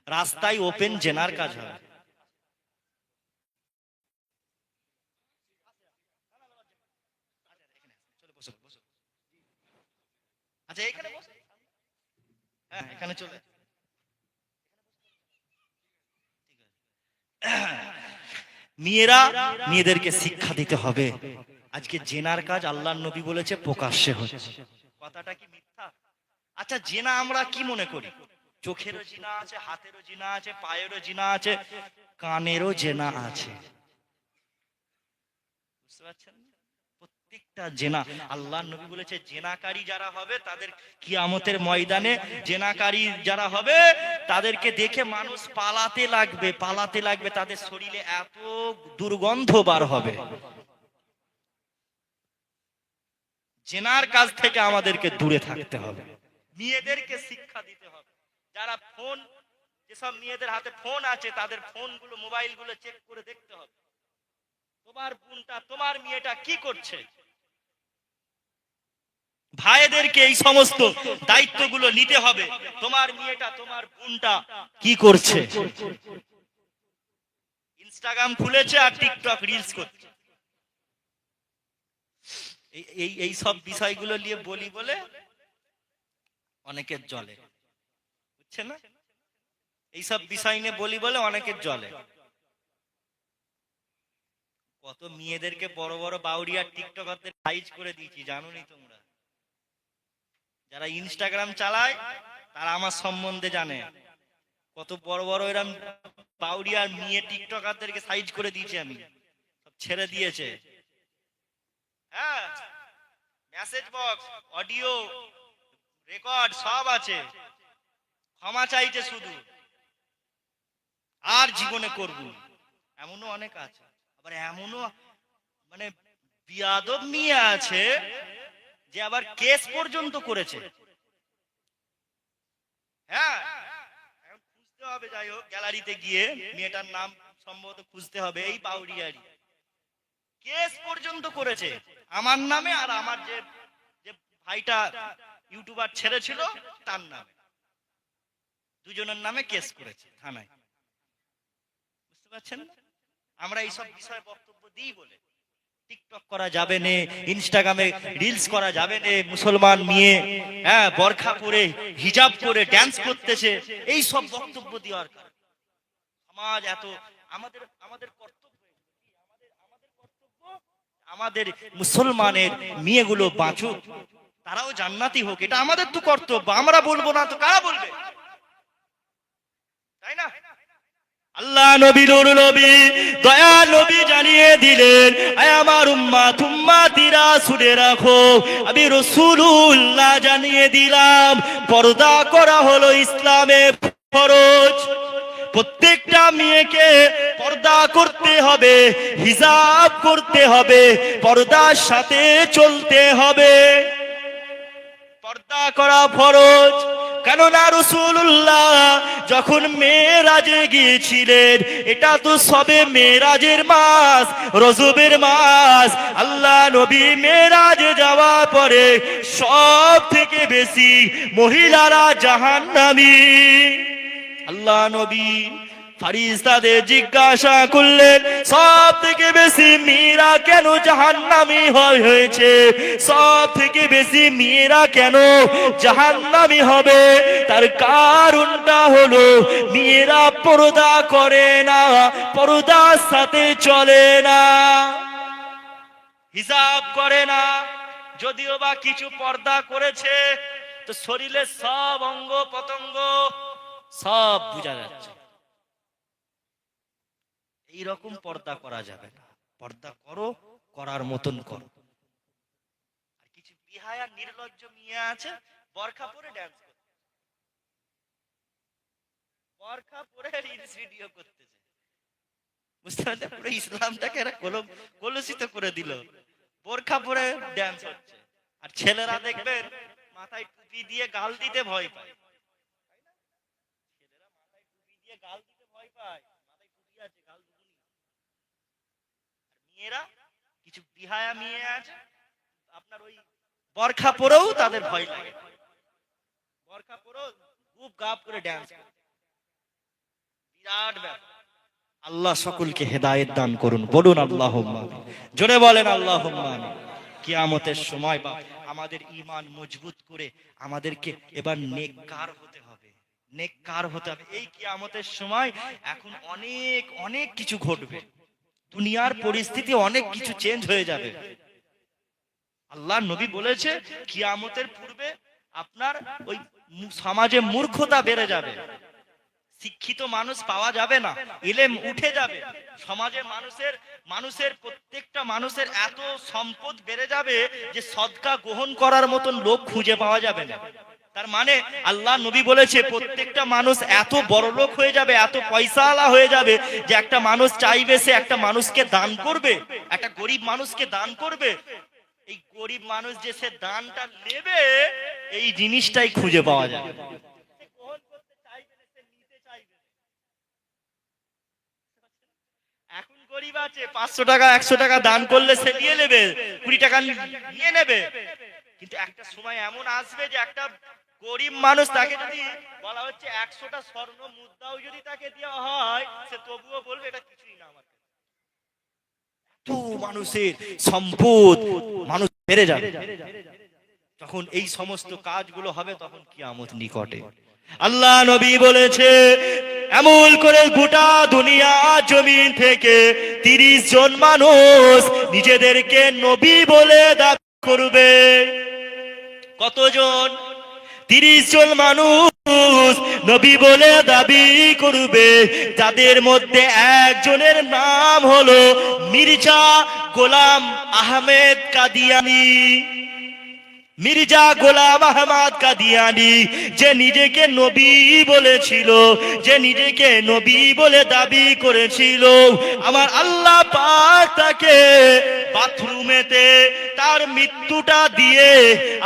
রাস্তায় ওপেন জেনার কাজ হবে। আচ্ছা এখানে বসো, হ্যাঁ এখানে চলে। মেয়েরা মেয়েদেরকে শিক্ষা দিতে হবে। আজকে জেনার কাজ আল্লাহর নবী বলেছে প্রকাশ্যে হচ্ছে, কথাটা কি মিথ্যা? আচ্ছা জেনা আমরা কি মনে করি? চোখেরও জিনা আছে, হাতেরও জিনা আছে, পায়েরও জিনা আছে, কানেরও জেনা আছে। বুঝতে পারছেন? প্রত্যেকটা জেনা আল্লাহর নবী বলেছে জেনাকারী যারা হবে তাদের কিয়ামতের ময়দানে, জেনাকারী যারা হবে তাদেরকে দেখে মানুষ পালাতে লাগবে, পালাতে লাগবে, তাদের শরীরে এত দুর্গন্ধ বার হবে। জেনার কাজ থেকে আমাদেরকে দূরে থাকতে হবে, মেয়েদেরকে শিক্ষা দিতে হবে। যারা ফোন, যেসব মেয়েদের হাতে ফোন আছে তাদের ফোনগুলো, মোবাইলগুলো চেক করে দেখতে হবে তোমার বোনটা, তোমার মেয়েটা কি করছে। ভাইদেরকে এই সমস্ত দায়িত্বগুলো নিতে হবে, তোমার মেয়েটা, তোমার বোনটা কি করছে। ইনস্টাগ্রাম খুলেছে আর টিকটক রিলস করছে, এই সব বিষয়গুলো নিয়ে বলি বলে অনেকের জলে, বুঝছে না? এইসব বিষয় নিয়ে বলি বলে অনেকের জলে। কত মেয়েদেরকে বড় বড় বাউরিয়া টিকটকারদের সাইজ করে দিয়েছি, জানোনি তোমরা? যারা ইনস্টাগ্রাম চালায় তারা আমার সম্বন্ধে জানে, কত বড় বড় এরম বাউরিয়ার মেয়ে টিকটকারদেরকে সাইজ করে দিয়েছি আমি, সব ছেড়ে দিয়েছে। হ্যাঁ, মেসেজ বক্স, অডিও রেকর্ড সব আছে, ক্ষমা চাইছে শুধু, আর জীবনে করব। এমনও অনেক আছে, আবার এমনও মানে বিয়াদব মেয়ে আছে যে আবার কেস পর্যন্ত করেছে। হ্যাঁ, এখন খুঁজতে হবে, যাই হোক গ্যালারিতে গিয়ে মেয়েটার নাম সম্ভবত খুঁজতে হবে, এই বাউরিয়ারি কেস পর্যন্ত করেছে আমার নামে, আর আমার যে যে ভাইটা ইউটিউবার ছেড়েছিল তার নামে, দুজনের নামে কেস করেছে থানায়। বুঝতে পারছেন? আমরা এইসব বিষয়ে বক্তব্য দিই বলে টিকটক করা যাবে না, ইনস্টাগ্রামে রিলস করা যাবে না, মুসলমান মেয়ে হ্যাঁ বরখা পরে হিজাব করে ড্যান্স করতেছে, এই সব বক্তব্য দেওয়ার কারণে সমাজ এত, আমাদের আমাদের কর্তব্য, আমাদের কর্তব্য আমাদের মুসলমানের মেয়েগুলো বাঁচুক, তারাও জান্নাতি হোক, এটা আমাদের তো কর্তব্য। আমরা বলবো না তো কারা বলবে, তাই না? আল্লাহ নবী, নূর নবী, দয়া নবী জানিয়ে দিলেন, আয় আমার উম্মাত, উম্মাতিরা শুনে রাখো, আমি রাসূলুল্লাহ জানিয়ে দিলাম, পর্দা করা হলো ইসলামের ফরজ। প্রত্যেকটা মেয়েকে পর্দা করতে হবে, হিজাব করতে হবে, পর্দার সাথে চলতে হবে, পর্দা করা ফরজ। কেননা রাসূলুল্লাহ যখন মেরাজে গিয়েছিলেন, এটা তো সবে মেরাজের মাস, রজবের মাস, আল্লাহ নবী মেরাজে যাওয়ার পরে সব থেকে বেশি মহিলারা জাহান্নামী। আল্লাহ নবী ফারিস্তাদের জিজ্ঞাসা করলেন, সব থেকে বেশি মেয়েরা কেন জাহান্নামী হয়েছে, সব থেকে বেশি মেয়েরা কেন জাহান্নামী হবে? তার কারণটা হলো মেয়েরা পর্দা করে না, পর্দার সাথে চলে না, হিজাব করে না। যদিও বা কিছু পর্দা করেছে, তো শরীরের সব অঙ্গ প্রত্যঙ্গ সব বোঝা যাচ্ছে। এইরকম পর্দা করা যাবে না, পর্দা করো, করার মতন করো। আর কিছু বিহায়া নির্লজ্জ মেয়ে আছে বরখা পরে ড্যান্স করতে, বরখা পরে রিলস ভিডিও করতেছে। বুঝতে পারলে পুরো ইসলামটাকে এরা কলুষিত করে দিল, বোরখা পরে ড্যান্স হচ্ছে। আর ছেলেরা দেখবেন মাথায় টুপি দিয়ে গাল দিতে ভয় পায়, ছেলেরা মাথায় টুপি দিয়ে গাল দিতে ভয় পায়, মাথায় টুপি আছে গাল দিব না। আর মেয়েরা কিছু বিহায়া মেয়ে আছে, আপনার ওই বরখা পরেও তাদের ভয় লাগে, বরখা পরেও খুব গাপ করে ড্যান্স করে, বিরাট ব্যাপার। আল্লাহ সকলকে হেদায়েত দান করুন, বলুন আল্লাহুম্মা আমিন, জোরে বলেন আল্লাহুম্মা আমিন। কিয়ামতের সময় বা আমাদের ঈমান মজবুত করে আমাদেরকে এবার নেককার হতে হবে, নেককার হতে হবে। এই কিয়ামতের সময় এখন অনেক অনেক কিছু ঘটবে, দুনিয়ার পরিস্থিতি অনেক কিছু চেঞ্জ হয়ে যাবে। আল্লাহ নবী বলেছে কিয়ামতের পূর্বে আপনার ওই সমাজে মূর্খতা বেড়ে যাবে, শিক্ষিত মানুষ পাওয়া যাবে না, ইলম উঠে যাবে সমাজে, মানুষের প্রত্যেকটা মানুষের এত সম্পদ বেড়ে যাবে যে সদকা গ্রহণ করার মতন লোক খুঁজে পাওয়া যাবে না। তার মানে আল্লাহ নবী বলেছে প্রত্যেকটা মানুষ এত বড় লোক হয়ে যাবে, এত পয়সাওয়ালা হয়ে যাবে যে একটা মানুষ চাইবে সে একটা মানুষকে দান করবে, একটা গরিব মানুষকে দান করবে, এই গরিব মানুষ যে সে দানটা নেবে এই জিনিসটাই খুঁজে পাওয়া যাবে। এখন গরিব আছে 500 টাকা 100 টাকা দান করলে সে নিয়ে নেবে, 20 টাকা নিয়ে নেবে, কিন্তু একটা সময় এমন আসবে যে একটা গরিব মানুষ তাকে যদি বলা হচ্ছে 100টা স্বর্ণ মুদ্রাও যদি তাকে দেওয়া হয় সে তবুও বলবে এটা কিছুই না আমার কাছে। তো মানুষের সম্পদ মানুষ বেড়ে যাবে, যখন এই সমস্ত কাজগুলো হবে তখন কিয়ামত নিকটে। আল্লাহ নবী বলেছে এমন করে গোটা দুনিয়া জমিন থেকে 30 জন মানুষ নিজেদেরকে নবী বলে দাবি করবে। কতজন? 30 জন মানুষ নবী বলে দাবি করবে, যাদের মধ্যে একজনের নাম হলো মির্জা গোলাম আহমেদ কাদিয়ানি। মির্জা গোলাম আহমদ কাদিয়ানি, যে নিজেকে নবী বলেছিল, যে নিজেকে নবী বলে দাবি করেছিল, আমার আল্লাহ পাক তাকে বাথরুমেতে তার মৃত্যুটা দিয়ে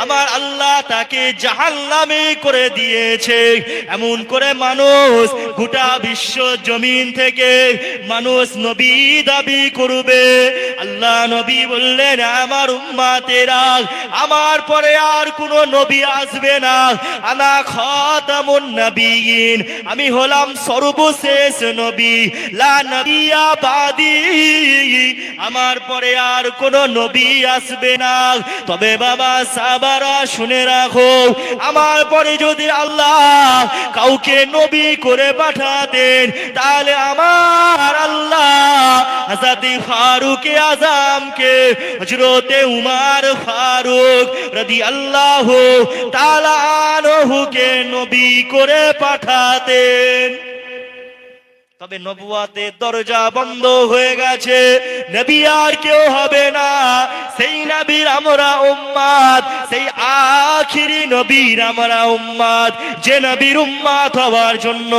আমার আল্লাহ তাকে জাহান্নামে করে দিয়েছে। এমন করে মানুষ গোটা বিশ্ব জমিন থেকে মানুষ নবী দাবি করবে। আল্লাহ নবী বললেন আমার উম্মতেরা, আমার পরে আর কোন নবী আসবে না, আনা খাতামুন নবিয়িন, আমি হলাম সর্বশেষ নবী, লা নবিয়্যা বাদি, আমার পরে আর কোন নবী আসবে না। তবে বাবা সাহাবারা শুনে রাখো, আমার পরে যদি আল্লাহ কাউকে নবী করে পাঠাতেন তাহলে আমার আল্লাহ হযরত ফারুক আযমকে, হযরতে উমর ফারুক রাদিয়াল্লাহু তাআলা আনহুকে নবী করে পাঠাতেন। তবে নবুয়াতের দরজা বন্ধ হয়ে গেছে, নবী আর কেউ হবে না, সেই নবীর আমরা উম্মত, সেই আখিরি নবীর আমরা উম্মত, যে নবীর উম্মত হওয়ার জন্য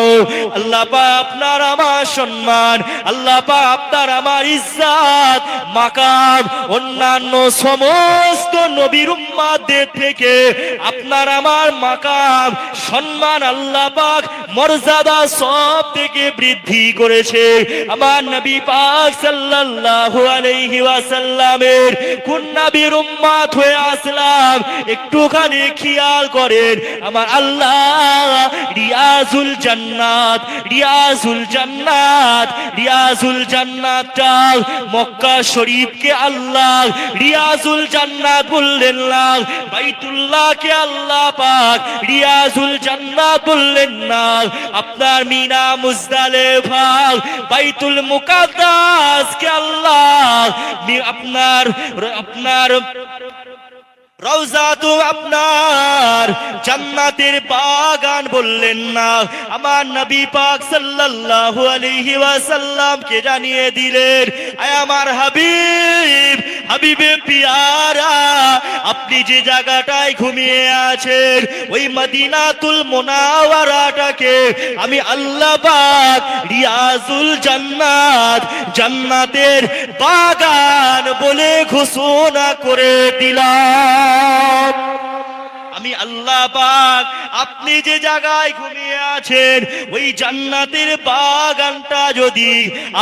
আল্লাহ পাক আপনার আমার সম্মান, আল্লাহ পাক আপনার আমার ইজ্জত মাকাম অন্যান্য সমস্ত নবীর উম্মতদের থেকে আপনার আমার মাকাম সম্মান আল্লাহ পাক মর্যাদা সব থেকে বৃদ্ধি করেছে। আমার নবী পাক সাল্লাল্লাহু আলাইহি ওয়াসাল্লামের কোন নবীর উম্মত হয়ে আসলাম একটুখানি খেয়াল করেন। আমার আল্লাহ রিয়াজুল জান্নাত, রিয়াজুল জান্নাত, রিয়াজুল জান্নাতটা মক্কা শরীফকে আল্লাহ রিয়াজুল জান্নাত বললেন না, বাইতুল্লাহকে আল্লাহ পাক রিয়াজুল জান্নাত বললেন না। আপনার মিনা মুজদালিফা বাইতুল মুকাদ্দাসকে আল্লাহ আপনার রওজাতু আপনার জান্নাতের বাগান বললেন না। আমার নবী পাক সাল্লাল্লাহু আলাইহি ওয়াসাল্লামকে জানিয়ে দিলেন, আয় আমার হাবিব হাবিবে পিয়ারা, আপনি যে জায়গাটায় ঘুমিয়ে আছেন ওই মদিনাতুল মুনাওয়ারাটাকে আমি আল্লাহ পাক রিয়াজুল জান্নাত, জান্নাতের বাগান বলে ঘোষণা করে দিলাম। আমি আল্লাহ পাক আপনি যে জায়গায় ঘুমিয়ে আছেন ওই জান্নাতের বাগানটা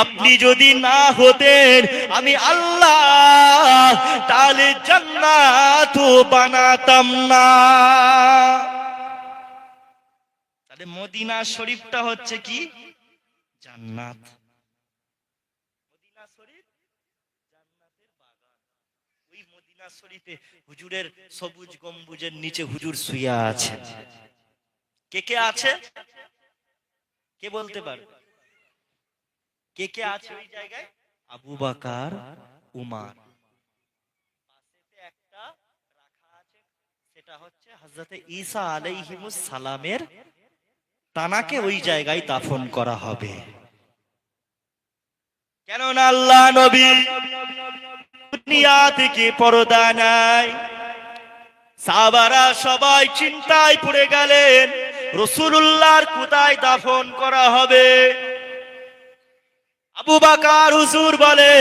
আপনি যদি না হতেন, আমি আল্লাহ তাহলে জান্নাত বানাতাম না। তাহলে মদিনা শরীফটা হচ্ছে কি? জান্নাত। মদিনা শরীফ জান্নাতের বাগান। ওই মদিনা শরীফে হুজুরের সবুজ গম্বুজের নিচে হুজুর শুয়ে আছে। কে কে আছে? কে বলতে পারবে? কে কে আছে ওই জায়গায়? আবু বকর, উমর। পাশেতে একটা রাখা আছে, সেটা হচ্ছে হযরতে ঈসা আলাইহিমুস সালামের তানাকে ওই জায়গায় দাফন করা হবে। কেননা আল্লাহ নবী দুনিয়া থেকে পর্দা নাই। সাহাবারা সবাই চিন্তায় পড়ে গেলেন রাসূলুল্লাহর কোথায় দাফন করা হবে। আবু বকর হুজুর বলে,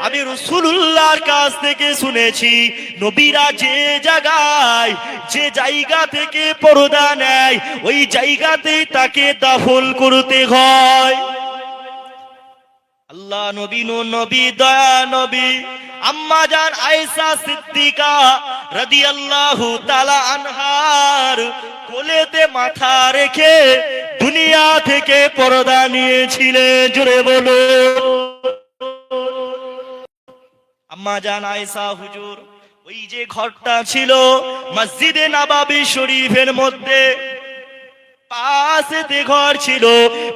আমি রাসূলুল্লাহর কাছ থেকে শুনেছি নবীরা যে জায়গা থেকে পর্দা নেয় ওই জায়গাতেই তাকে দাফন করতে হয়। আল্লাহ নবী নবী দয়া নবী আম্মা জান আয়েশা সিদ্দিকা রাদিয়াল্লাহু তাআলা আনহার কোলেতে মাথা রেখে দুনিয়া থেকে পর্দা নিয়েছিলেন। জোরে বলো। আম্মা জান আয়েশা হুজুর ওই যে ঘরটা ছিল মসজিদে নববী শরীফের মধ্যে, পাশেতে ঘর ছিল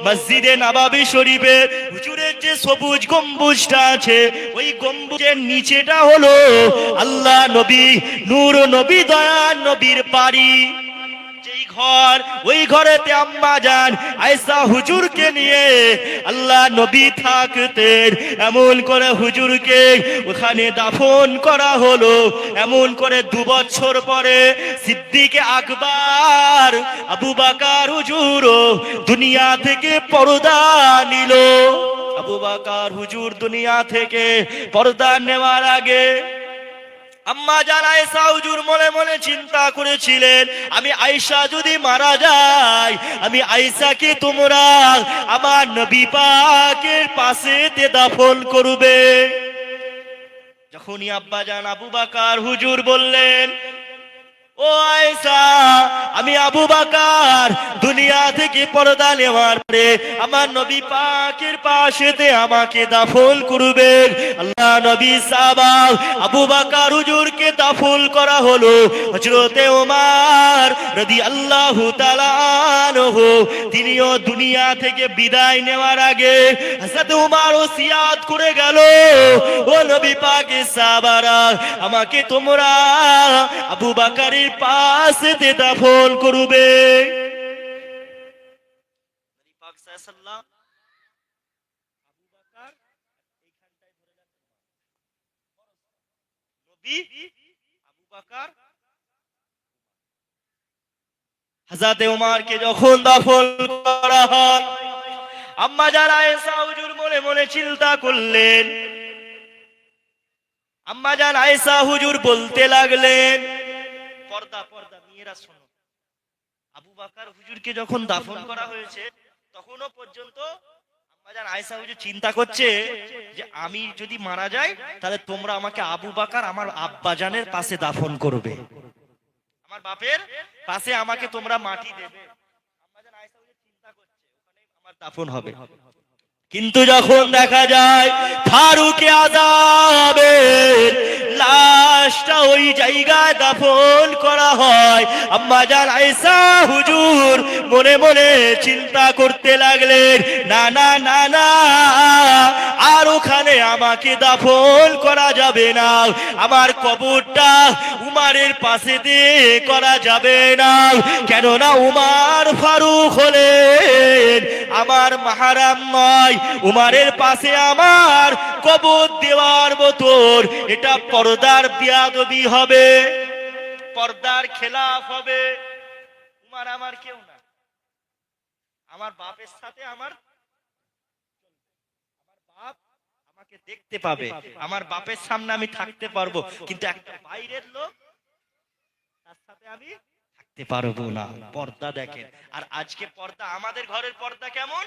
মসজিদে নববী শরীফের, হুজুরের যে সবুজ গম্বুজটা আছে ওই গম্বুজের নিচেটা হলো আল্লাহ নবী নূর নবী দয়া নবীর বাড়ি। যেই ঘর ওই ঘরেতে আম্মা জান আয়েশা হুজুরকে নিয়ে আল্লাহ নবী থাকতেন। এমন করে হুজুরকে ওখানে দাফন করা হলো। এমন করে 2 বছর পরে সিদ্দিকে আকবর আবু বকর হুজুর দুনিয়া থেকে পর্দা নিল। আবু বকর হুজুর দুনিয়া থেকে পর্দা নেওয়ার আগে আম্মা জান আয়েশা হুজুর মনে মনে চিন্তা করেছিলেন, আমি আয়েশা যদি মারা যায়, আমি আয়েশাকে তোমরা আমার নবী পাকের পাশেতে দাফন করবে। যখনই আব্বা জান আবু বকর হুজুর বললেন, ও আয়েশা, আমি আবু বকর দুনিয়া থেকে পর্দা নেওয়ার পরে আমার নবী পাকের পাশেতে আমাকে দাফন করবেন। আল্লাহ নবী সাহাবা আবু বকর হুজুরকে দাফন করা হলো। হযরতে ওমর রাদিয়াল্লাহু তাআলা আনহু তিনিও দুনিয়া থেকে বিদায় নেওয়ার আগে হযরত ওমর ওসিয়াত করে গেল, ও নবী পাকের সাহাবারা, আমাকে তোমরা আবু বকরের পাশেতে দাফন করবে। নবী পাক সাল্লাল্লাহু আবু বকর এইখানটায় ধরে রাখেন। নবী আবু বকর হযরতে ওমরকে যখন দাফন করা হয়, আম্মা জান আয়েশা হুজুর মনে মনে চিন্তা করলেন। আম্মা জান আয়েশা হুজুর বলতে লাগলেন, পর্দা পর্দা মেয়েরা শোনো, আবু বকর হুজুরকে যখন দাফন করা হয়েছে তখনও পর্যন্ত আম্মা জান আয়েশা হুজুর চিন্তা করছে যে আমি যদি মারা যাই তাহলে তোমরা আমাকে আবু বকর আমার আব্বা জানের পাশে দাফন করবে, আমার বাপের পাশে আমাকে তোমরা মাটি দেবে। আম্মা জান আয়েশা হুজুর চিন্তা করছে ওখানে আমার দাফন হবে। কিন্তু যখন দেখা যায় ফারুকে আযাবের লাশটা ওই জায়গায় দাফন করা হয়, আম্মা জান আয়েশা হুজুর মনে মনে চিন্তা করতে লাগলেন, না না না না, আর ওখানে আমাকে দাফন করা যাবে না, আমার কবরটা উমরের পাশেতে করা যাবে না, কেননা উমর ফারুক হলেন আমার মাহারাম নয়, উমারের পাশে আমার কবর দেওয়ার মতন এটা পর্দার বেয়াদবি হবে, পর্দার খেলাফ হবে। উমার আমার কেউ না, আমার বাপের সাথে আমার বাপ আমাকে দেখতে পাবে, আমার বাপের সামনে আমি থাকতে পারবো, কিন্তু একটা বাইরের লোক তার সাথে আমি থাকতে পারবো না। পর্দা দেখেন। আর আজকে পর্দা, আমাদের ঘরের পর্দা কেমন?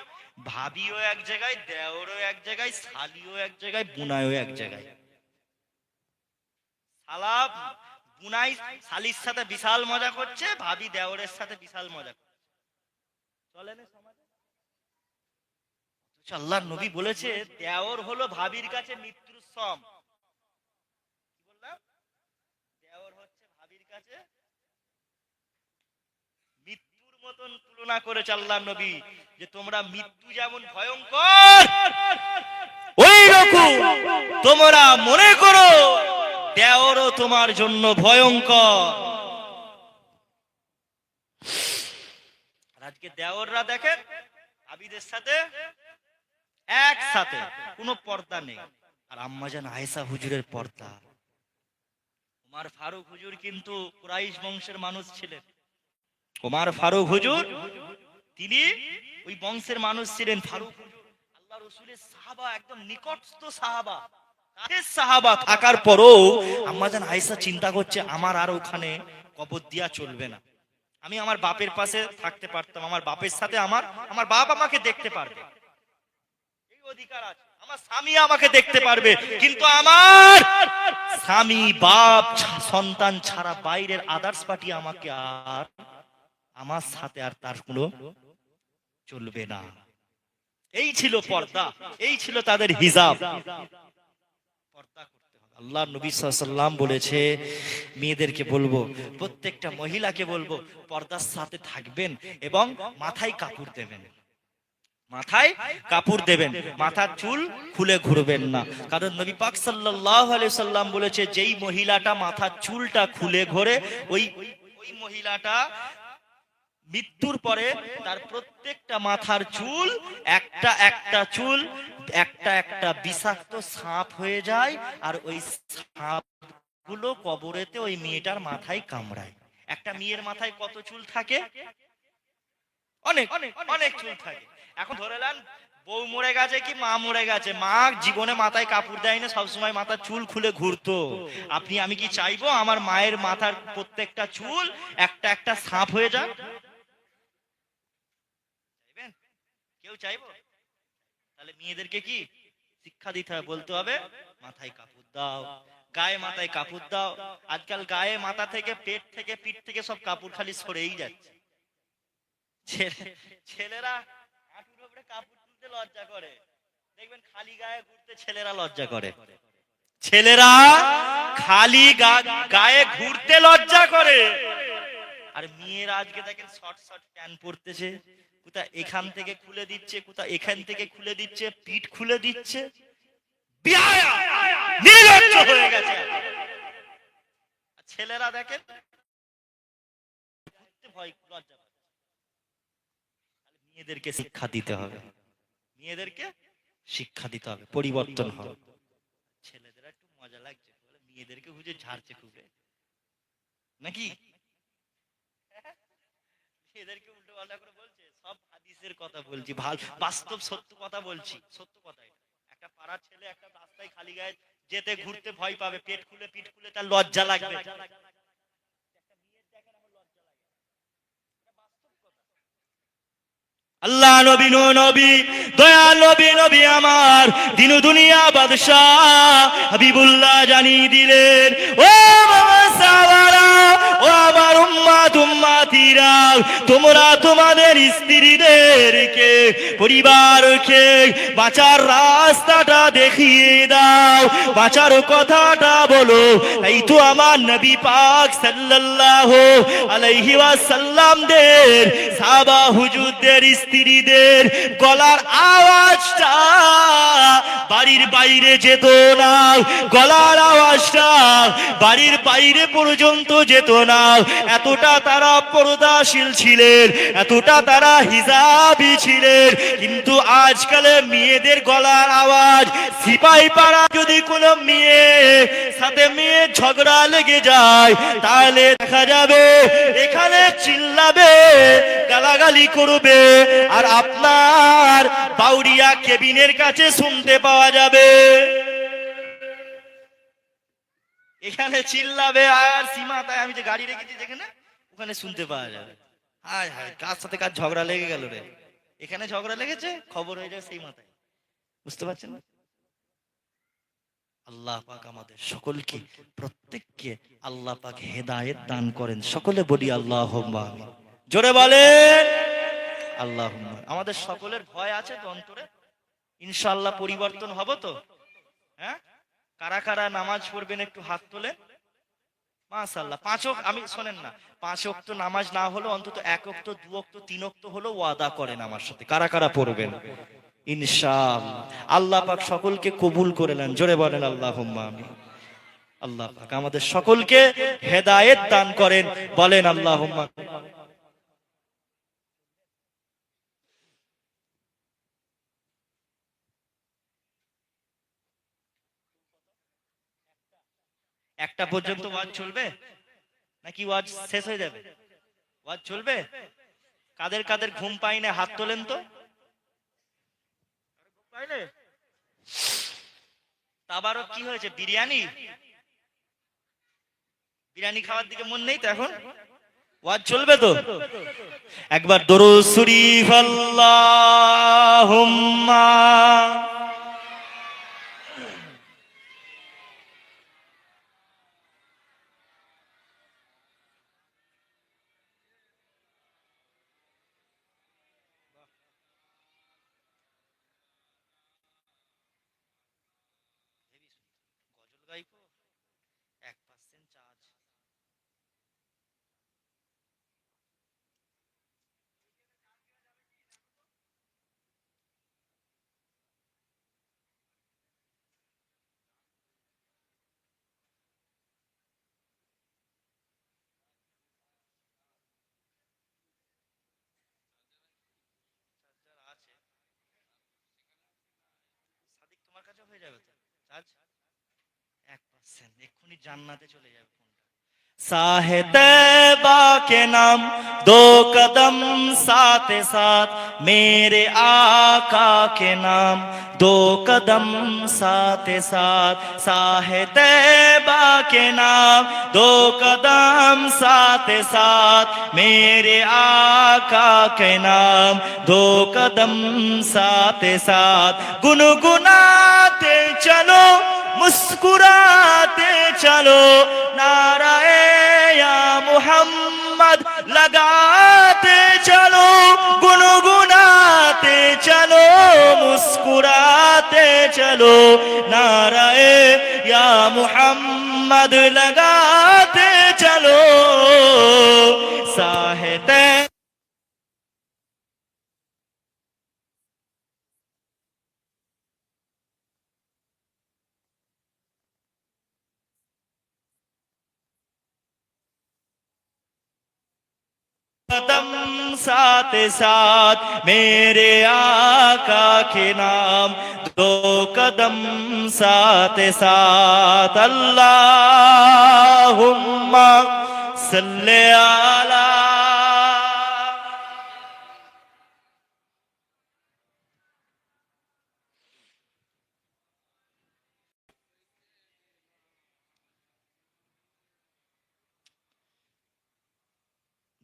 ভাবিও এক জায়গায়, দেওরও এক জায়গায়, শালিও এক জায়গায়, বুনাইও এক জায়গায়। শালা বুনাই শালির সাথে বিশাল মজা করছে, ভাবি দেওরের সাথে বিশাল মজা করছে। চলে না সমাজে? আল্লাহর নবী বলেছে দেওর হলো ভাবির কাছে মৃত্যুর সম। কি বললাম? দেওর হচ্ছে ভাবির কাছে মৃত্যুর মতন তুলনা করেছে আল্লাহর নবী, যে তোমরা মৃত্যু যেমন ভয়ঙ্কর ওই রকম তোমরা মনে করো দেওরও তোমার জন্য ভয়ঙ্কর। আজকে দেওররা দেখেন ভাবিদের সাথে একসাথে, কোনো পর্দা নেই। আর আম্মাজান আয়েশা হুজুরের পর্দা। ওমর ফারুক হুজুর কিন্তু কুরাইশ বংশের মানুষ ছিলেন। ওমর ফারুক হুজুর তিনি ওই বংশের মানুষ ছিলেন। ফারুক আল্লাহ রাসূলের সাহাবা, একদম নিকটস্থ সাহাবা, কাছের সাহাবা থাকার পরও আম্মাজান আয়েশা চিন্তা করছে আমার আর ওখানে কবর দেয়া চলবে না, আমি আমার বাপের পাশে থাকতে পারতাম, আমার বাপের সাথে আমার বাপ আমাকে দেখতে পারবে, এই অধিকার আছে, আমার স্বামী আমাকে দেখতে পারবে, কিন্তু আমার স্বামী বাপ সন্তান ছাড়া বাইরের আদার্স পার্টি আমাকে আর আমার সাথে আর তার কোনো চলবে না। এই ছিল পর্দা, এই ছিল তাদের হিজাব। পর্দা করতে হবে। আল্লাহর নবী সাল্লাল্লাহু আলাইহি ওয়াসাল্লাম বলেছে মেয়েদেরকে বলবো, প্রত্যেকটা মহিলাকে বলবো পর্দার সাথে থাকবেন এবং মাথায় কাপড় দেবেন, মাথায় কাপড় দেবেন, মাথার চুল খুলে ঘুরবেন না। কারণ নবী পাক সাল্লাল্লাহু আলাইহি সাল্লাম বলেছে যেই মহিলাটা মাথার চুলটা খুলে ঘোরে ওই মহিলাটা মৃত্যুর পরে তার প্রত্যেকটা মাথার চুল একটা একটা চুল একটা একটা বিষাক্ত সাপ হয়ে যায়, আর ওই সাপ গুলো কবরেতে ওই মেয়েটার মাথায় কামড়ায়। একটা মেয়ের মাথায় কত চুল থাকে? অনেক অনেক চুল থাকে। এখন ধরে নেন বউ মরে গেছে কি মা মরে গেছে, মা জীবনে মাথায় কাপড় দেয় না, সবসময় মাথার চুল খুলে ঘুরতো। আপনি আমি কি চাইবো আমার মায়ের মাথার প্রত্যেকটা চুল একটা একটা সাপ হয়ে যাক? চাইবেন? কেউ চাইবো? তাহলে মেয়েদেরকে কি শিক্ষা দিতে হবে, বলতে হবে মাথায় কাপড় দাও, গায়ে মাথায় কাপড় দাও। আজকাল গায়ে মাথা থেকে পেট থেকে পিঠ থেকে সব কাপড় খালি সরেই যাচ্ছে। ছেলেরা হাঁটুর উপরে কাপড় তুলতে লজ্জা করে, দেখবেন খালি গায়ে ঘুরতে ছেলেরা লজ্জা করে, ছেলেরা খালি গায়ে ঘুরতে লজ্জা করে। আর মেয়েরা আজকে দেখেন শর্ট শর্ট প্যান্ট পরতেছে, কোথা এখান থেকে খুলে দিচ্ছে, কোথা এখান থেকে খুলে দিচ্ছে, পিঠ খুলে দিচ্ছে, বেহায়া নির্লজ্জ হয়ে গেছে। ছেলেরা দেখেন ভয় লজ্জা। মেয়েদেরকে শিক্ষা দিতে হবে, মেয়েদেরকে শিক্ষা দিতে হবে, পরিবর্তন হবে। ছেলেদের একটু মজা লাগছে, মেয়েদেরকে হুজুর ঝাড়ছে খুবই নাকি, মেয়েদেরকে উল্টো পাল্টা করে বলছে। সব হাদিসের কথা বলছি, বাস্তব সত্য কথা বলছি, সত্য কথা। একটা পাড়ার ছেলে একটা রাস্তায় খালি গায়ে যেতে ঘুরতে ভয় পাবে, পেট খুলে পিঠ খুলে তার লজ্জা লাগবে। আল্লাহ নবী নবী দয়াল নবী নবী আমার দিন দুনিয়া বাদশাহ হাবিবুল্লাহ জানিয়ে দিলেন, ও বাবা সাওয়ারা, ও আমার উম্মত উম্মতিরা, তোমরা তোমাদের স্ত্রীদেরকে পরিবারকে বাঁচার রাস্তাটা দেখিয়ে দাও, বাঁচার কথাটা বলো। এই তো আমার নবী পাক সাল্লাল্লাহু আলাইহি ওয়াসাল্লামদের সাহাবা হুজুরদের স্ত্রীদের গলার আওয়াজটা বাড়ির বাইরে যেত না, গলার আওয়াজটা বাড়ির বাইরে পর্যন্ত যেত না। এতটা তারা পর্দাশীল ছিলেন, এতটা তারা হিজাবি ছিলেন। কিন্তু আজকালে মেয়েদের গলার আওয়াজ, সিপাহী পাড়া যদি কোনো মেয়ে সাথে মেয়ে ঝগড়া লেগে যায়, তাহলে দেখা যাবে এখানে চিল্লাবে, গালাগালি করবে, আর আপনার বাউরিয়া কেবিনের কাছে শুনতে পাওয়া যাবে। এখানে চিল্লাবে আর সীমাতায় আমি যে গাড়ি রেখেছি যেখানে, ওখানে শুনতে পাওয়া যাবে। হায় হায়, কার সাথে কার ঝগড়া লেগে গেল রে, এখানে ঝগড়া লেগেছে, খবর হয়ে যায় সেই মাথায়। বুঝতে পারছেন না? আল্লাহ পাক আমাদের সকলকে, প্রত্যেককে আল্লাহ পাক হেদায়েত দান করেন। সকলে বলি আল্লাহুম্মা আমিন। জোরে বলেন আল্লাহুম্মা। আমাদের সকলের ভয় আছে তো অন্তরে, ইনশাআল্লাহ পরিবর্তন হবে তো? হ্যাঁ, কারা কারা নামাজ পড়বেন একটু হাত তোলেন। মাশাআল্লাহ। পাঁচ ওয়াক্ত, আমি শোনেন না, পাঁচ ওয়াক্ত নামাজ না হলো অন্তত এক ওয়াক্ত, দু ওয়াক্ত, তিন ওয়াক্ত হলো ওয়াদা করেন আমার সাথে। কারা কারা পড়বেন? ইনশাআল্লাহ আল্লাহ পাক সকলকে কবুল করে নেন। জোরে বলেন আল্লাহুম্মা আমিন। আল্লাহ পাক আমাদের সকলকে হেদায়েত দান করেন, বলেন আল্লাহুম্মা। একটা পর্যন্ত ওয়াজ চলবে নাকি ওয়াজ শেষ হয়ে যাবে? ওয়াজ চলবে। কাদের কাদের ঘুম পাই না হাত তোলেন তো। পাইলে তাবারও কি হয়েছে? বিরিয়ানি, বিরিয়ানি খাওয়ার দিকে মন নেই তো এখন? ওয়াজ চলবে তো? একবার দরুদ শরীফ আল্লাহুম্মা। গজল গাইবো, 1% চার্জ। আছে সাদিক, তোমার কাছে হয়ে যাবে তো চার্জ? 1%, এক্ষুনি জান্নাতে চলে যাবে ফোনটা। साहे तैबा के नाम, दो कदम साथ साथ मेरे आका के नाम, दो कदम साथ साथ। साहे तैबा के नाम, दो कदम साथ साथ मेरे आका के नाम, दो कदम साथ साथ। गुनगुनाते चलो, मुस्कुराते चलो, नाराए या मोहम्मद लगाते चलो, गुनगुनाते चलो, मुस्कुराते चलो, नाराए या मोहम्मद लगाते चलो। साहिते कदम साथ साथ मेरे आका के नाम, दो कदम साथ साथ। अल्लाहुम्मा सल्ले अला।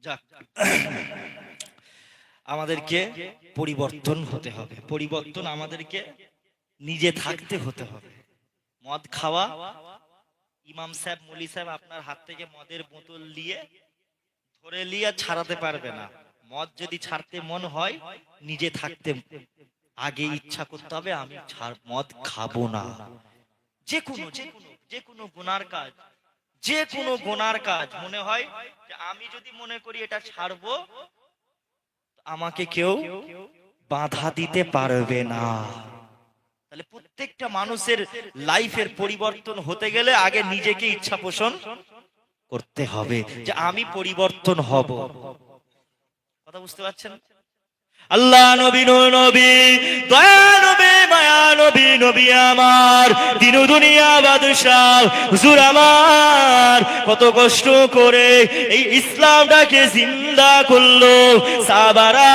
যাক, আমাদেরকে পরিবর্তন হতে হবে, পরিবর্তন আমাদেরকে নিজে থাকতে হতে হবে। মদ খাওয়া, ইমাম সাহেব, মুলি সাহেব আপনার হাত থেকে মদের বোতল নিয়ে ধরে নিয়ে ছাড়াতে পারবে না। মদ যদি ছাড়তে মন হয়, নিজে থাকতে আগে ইচ্ছা করতে হবে, আমি মদ খাবো না। যে কোনো যে কোনো গুনার কাজ, যে কোনো গুনার কাজ মনে হয় যে আমি যদি মনে করি এটা ছাড়বো, আমাকে কেউ বাধা দিতে পারবে না। তাহলে প্রত্যেকটা মানুষের লাইফের পরিবর্তন হতে গেলে আগে নিজেকে ইচ্ছা পোষণ করতে হবে যে আমি পরিবর্তন হব। কথা বুঝতে পারছেন? আল্লাহ নবী নবী দয়া নবী মায়া নবী নবী আমার দিন দুনিয়া বাদশাহ হুজুর আমার কত কষ্ট করে এই ইসলামটাকে জিন্দা করলো। সাহাবারা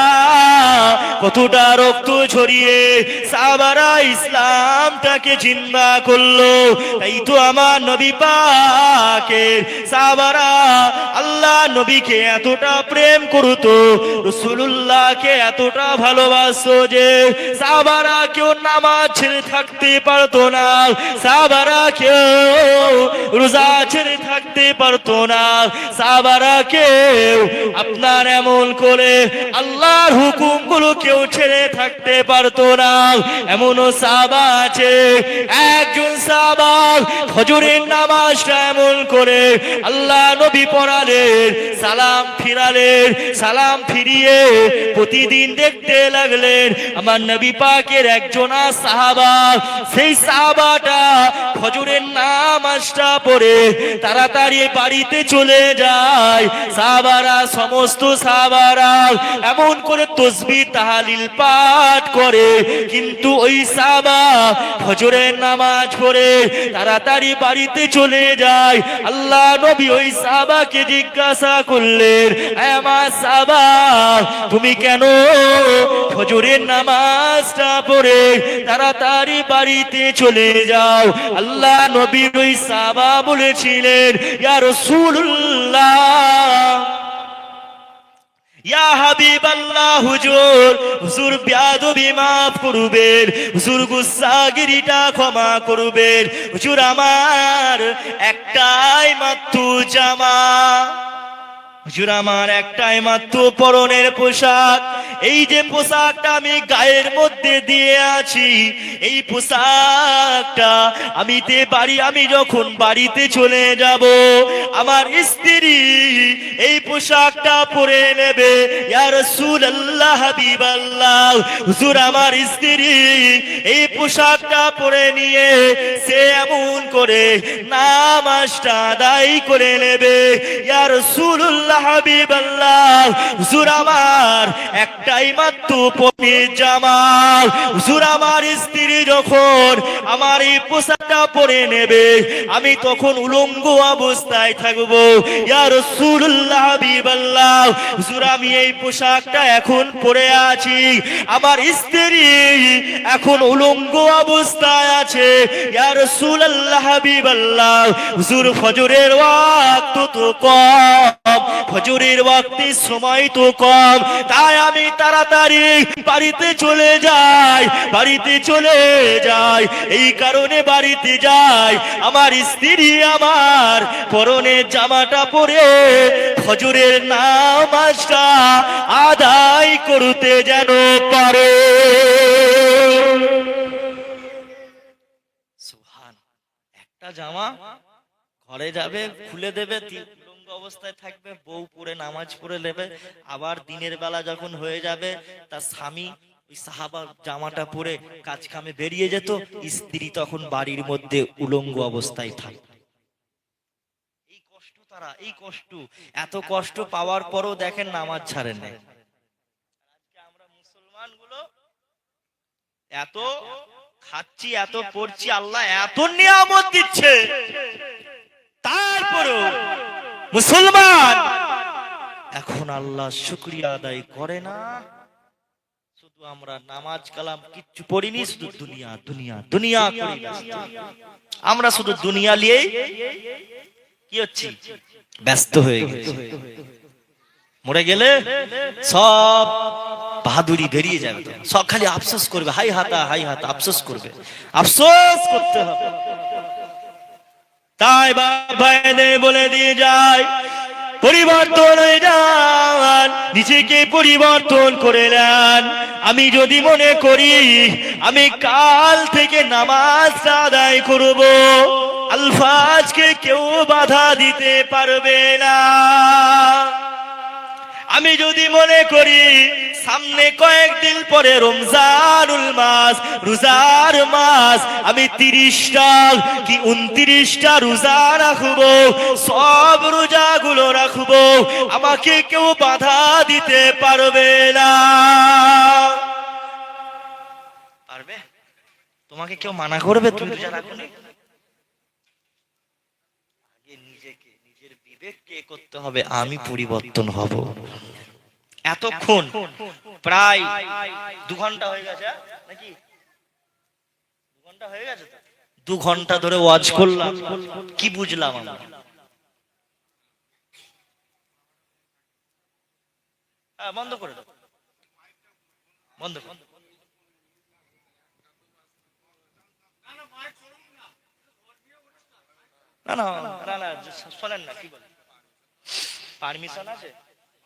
কতটা রক্ত ছড়িয়ে সাহাবারা ইসলামটাকে জিন্দা করলো। তাই তো আমার নবী পাকের সাহাবারা আল্লাহ নবীকে এতটা প্রেম করতো, রাসূলুল্লাহকে এতটা ভালোবাসতো যে সাহাবারা কেউ নামাজ ছেড়ে থাকতে পারতো না, সাহাবারা কেউ রোজা ছেড়ে থাকতে পারতো না, সাহাবারা কেউ আপনার এমন করে আল্লাহর হুকুমগুলো কেউ ছেড়ে থাকতে পারতো না। এমনও সাহাবা আছে, একজন সাহাবা ফজরের নামাজটা এমন করে আল্লাহ নবী পড়ালেন, সালাম ফিরালেন, সালাম ফিরিয়ে প্রতিদিন দেখতে লাগলেন আমার নবী পাকের একজন সাহাবা, সেই সাহাবাটা ফজরের নামাজটা পড়ে তাড়াতাড়ি বাড়িতে চলে যায়। সাহাবারা সমস্ত সাহাবারা এমন করে তাসবিহ তাহলিল পাঠ করে, কিন্তু ওই সাহাবা ফজরের নামাজ পড়ে তাড়াতাড়ি বাড়িতে চলে যায়। আল্লাহ নবী ওই সাহাবাকে জিজ্ঞাসা করলেন, আমার সাহাবা তুমি কেন ফজরের নামাজটা পড়ে তাড়াতাড়ি বাড়িতে চলে যাও? আল্লাহ নবীর ওই সাহাবা বলেছিলেন, ইয়া রাসূলুল্লাহ, ইয়া হাবিবাল্লাহ, হুজুর হুজুর বেয়াদবি মাফ করবেন, হুজুর গুসাগিরিটা ক্ষমা করবেন, হুজুর আমার একটাই মাত্র জামা, হুজুর আমার একটাই মাত্র পরনের পোশাক, এই যে পোশাকটা আমি গায়ের মধ্যে দিয়ে আছি, এই পোশাকটা আমি যখন বাড়িতে চলে যাব আমার স্ত্রী এই পোশাকটা পরে নেবে। ইয়া রাসূলুল্লাহ, হাবিবাল্লাহ, হুজুর আমার স্ত্রী এই পোশাকটা পরে নিয়ে সে এমন করে নামাজটা আদায় করে নেবে। ইয়া রাসূলুল্লাহ, হাবিবাল্লাহ, হুজুর আমার একটাই মাত্র পরনের জামা, হুজুর আমার স্ত্রী যখন আমার এই পোশাকটা পরে নেবে আমি তখন উলঙ্গ অবস্থায় থাকবো। ইয়া রাসূলুল্লাহ, হাবিবাল্লাহ, হুজুর আমি এই পোশাকটা এখন পরে আছি, আমার স্ত্রী এখন উলঙ্গ অবস্থায় আছে। ইয়া রাসূলুল্লাহ, হাবিবাল্লাহ, হুজুর ফজরের ওয়াক্ত তো কম, ফজরের ওয়াক্তের সময় তো কম, তাই আমি তাড়াতাড়ি বাড়িতে চলে যাই, এই কারণে বাড়িতে যাই আমার স্ত্রী আমার পরনের জামাটা পরে ফজরের নামাজটা আদায় করতে যেন পারে। সুবহান। একটা জামা ঘরে যাবে খুলে দেবে, অবস্থায় থাকবে, বউ পরে নামাজ পড়ে নেবে, আবার দিনের বেলা যখন হয়ে যাবে তার স্বামী ওই সাহাবা জামাটা পরে কাজ কামে বেরিয়ে যেত, স্ত্রী তখন বাড়ির মধ্যে উলঙ্গ অবস্থায় থাকত। এই কষ্ট তারা, এই কষ্ট, এত কষ্ট পাওয়ার পরও দেখেন নামাজ ছাড়েন না। আজকে আমরা মুসলমান গুলো এত খাচ্ছি, এত পড়ছি, আল্লাহ এত নিয়ামত দিচ্ছে, তারপরেও মুসলমান এখন আল্লাহ শুকরিয়া আদায় করে না। শুধু আমরা নামাজ কালাম কিচ্ছু পড়িনি, শুধু দুনিয়া দুনিয়া দুনিয়া করি, আমরা শুধু দুনিয়া নিয়েই কি হচ্ছে ব্যস্ত হয়ে গেছি। মরে গেলে সব বাহাদুরি বেরিয়ে যাবে, সব খালি আফসোস করবে, হাই হাতা আফসোস করবে, আফসোস করতে হবে। তাই ভাইদের বলে দিয়ে যায়, পরিবর্তন হয়ে যান, নিজেকে পরিবর্তন করে নেন। আমি যদি মনে করি আমি কাল থেকে নামাজ আদায় করব, আলফাজকে কেউ বাধা দিতে পারবে না। আমি যদি মনে করি সামনে কয়েকদিন পরে রমজানুল মাস, রোজার মাস, আমি 30টা কি 29টা রোজা রাখবো, সব রোজাগুলো রাখবো, আমাকে কেউ বাধা দিতে পারবে না। পারবে? তোমাকে কেউ মানা করবে তুমি রোজা রাখো না? আগে নিজেকে, নিজের বিবেককে করতে হবে আমি পরিবর্তন হব। এতক্ষণ প্রায় 2 ঘন্টা হয়ে গেছে নাকি? 2 ঘন্টা হয়ে গেছে। 2 ঘন্টা ধরে ওয়াজ করলাম, কি বুঝলাম আমরা? হ্যাঁ, বন্ধ করে দাও, বন্ধ কর। না না না না, শোনেন না কি বলে, পারমিশন আছে?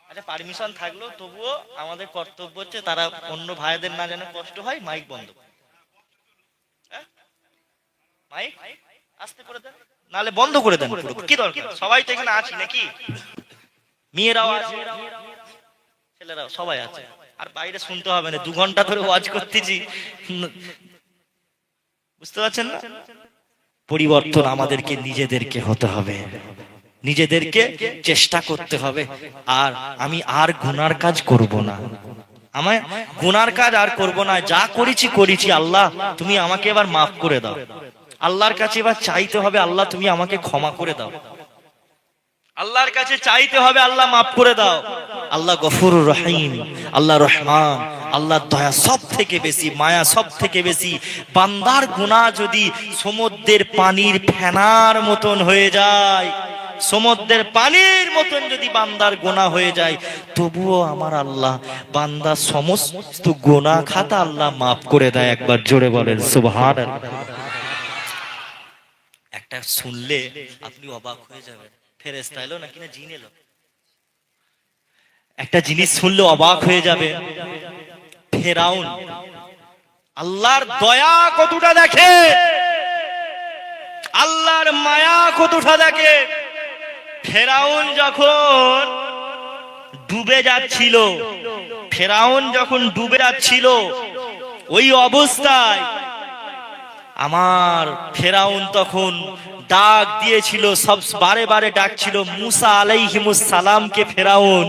আচ্ছা, পারমিশন থাকলো তবুও আমাদের কর্তব্য হচ্ছে তারা অন্য ভাইদের না যেন কষ্ট হয়, মাইক বন্ধ। হ্যাঁ, মাইক আস্তে করে দেন, নালে বন্ধ করে দেন। কি দরকার, সবাই তো এখানে আছি নাকি? মেয়েরাও আছে, ছেলেরাও সবাই আছে, আর বাইরে শুনতে হবে না। 2 ঘন্টা ধরে ওয়াজ করতেছি, বুঝতে পারছেন না? পরিবর্তন আমাদেরকে নিজেদেরকে হতে হবে, নিজেদেরকে চেষ্টা করতে হবে। আর আমি আর গুনার কাজ করব না, আমায় গুনার কাজ আর করব না। যা করেছি করেছি, আল্লাহ তুমি আমাকে এবার মাফ করে দাও। আল্লাহর কাছে এবার চাইতে হবে, আল্লাহ তুমি আমাকে ক্ষমা করে দাও। আল্লাহর কাছে চাইতে হবে, আল্লাহ মাফ করে দাও। আল্লাহ গফুরুর রহিম, আল্লাহ রহমান, আল্লাহ দয়া সব থেকে বেশি, মায়া সব থেকে বেশি। বান্দার গুনাহ যদি সমুদ্রের পানির ফেনার মতন হয়ে যায়, সমুদ্রের পানির মতন যদি বান্দার গুনাহ হয়ে যায়, তবুও আমার আল্লাহ বান্দার সমস্ত গুনাহ খাতা আল্লাহ মাফ করে দেয়। একবার জোরে বলেন সুবহানাল্লাহ। একটা শুনলে আপনি অবাক হয়ে যাবেন, ফেরেশতা এলো নাকি না জিন এলো? একটা জিনিস শুনলে অবাক হয়ে যাবে। ফেরাউন আল্লাহর দয়া কতটা দেখে, আল্লাহর মায়া কতটা দেখে। ফেরাউন যখন ডুবে যাচ্ছিল, ফেরাউন যখন ডুবে যাচ্ছিল, ওই অবস্থায় আমার ফেরাউন তখন ডাক দিয়েছিল, সব বারে বারে ডাকছিল মুসা আলাইহিমুস সালামকে। ফেরাউন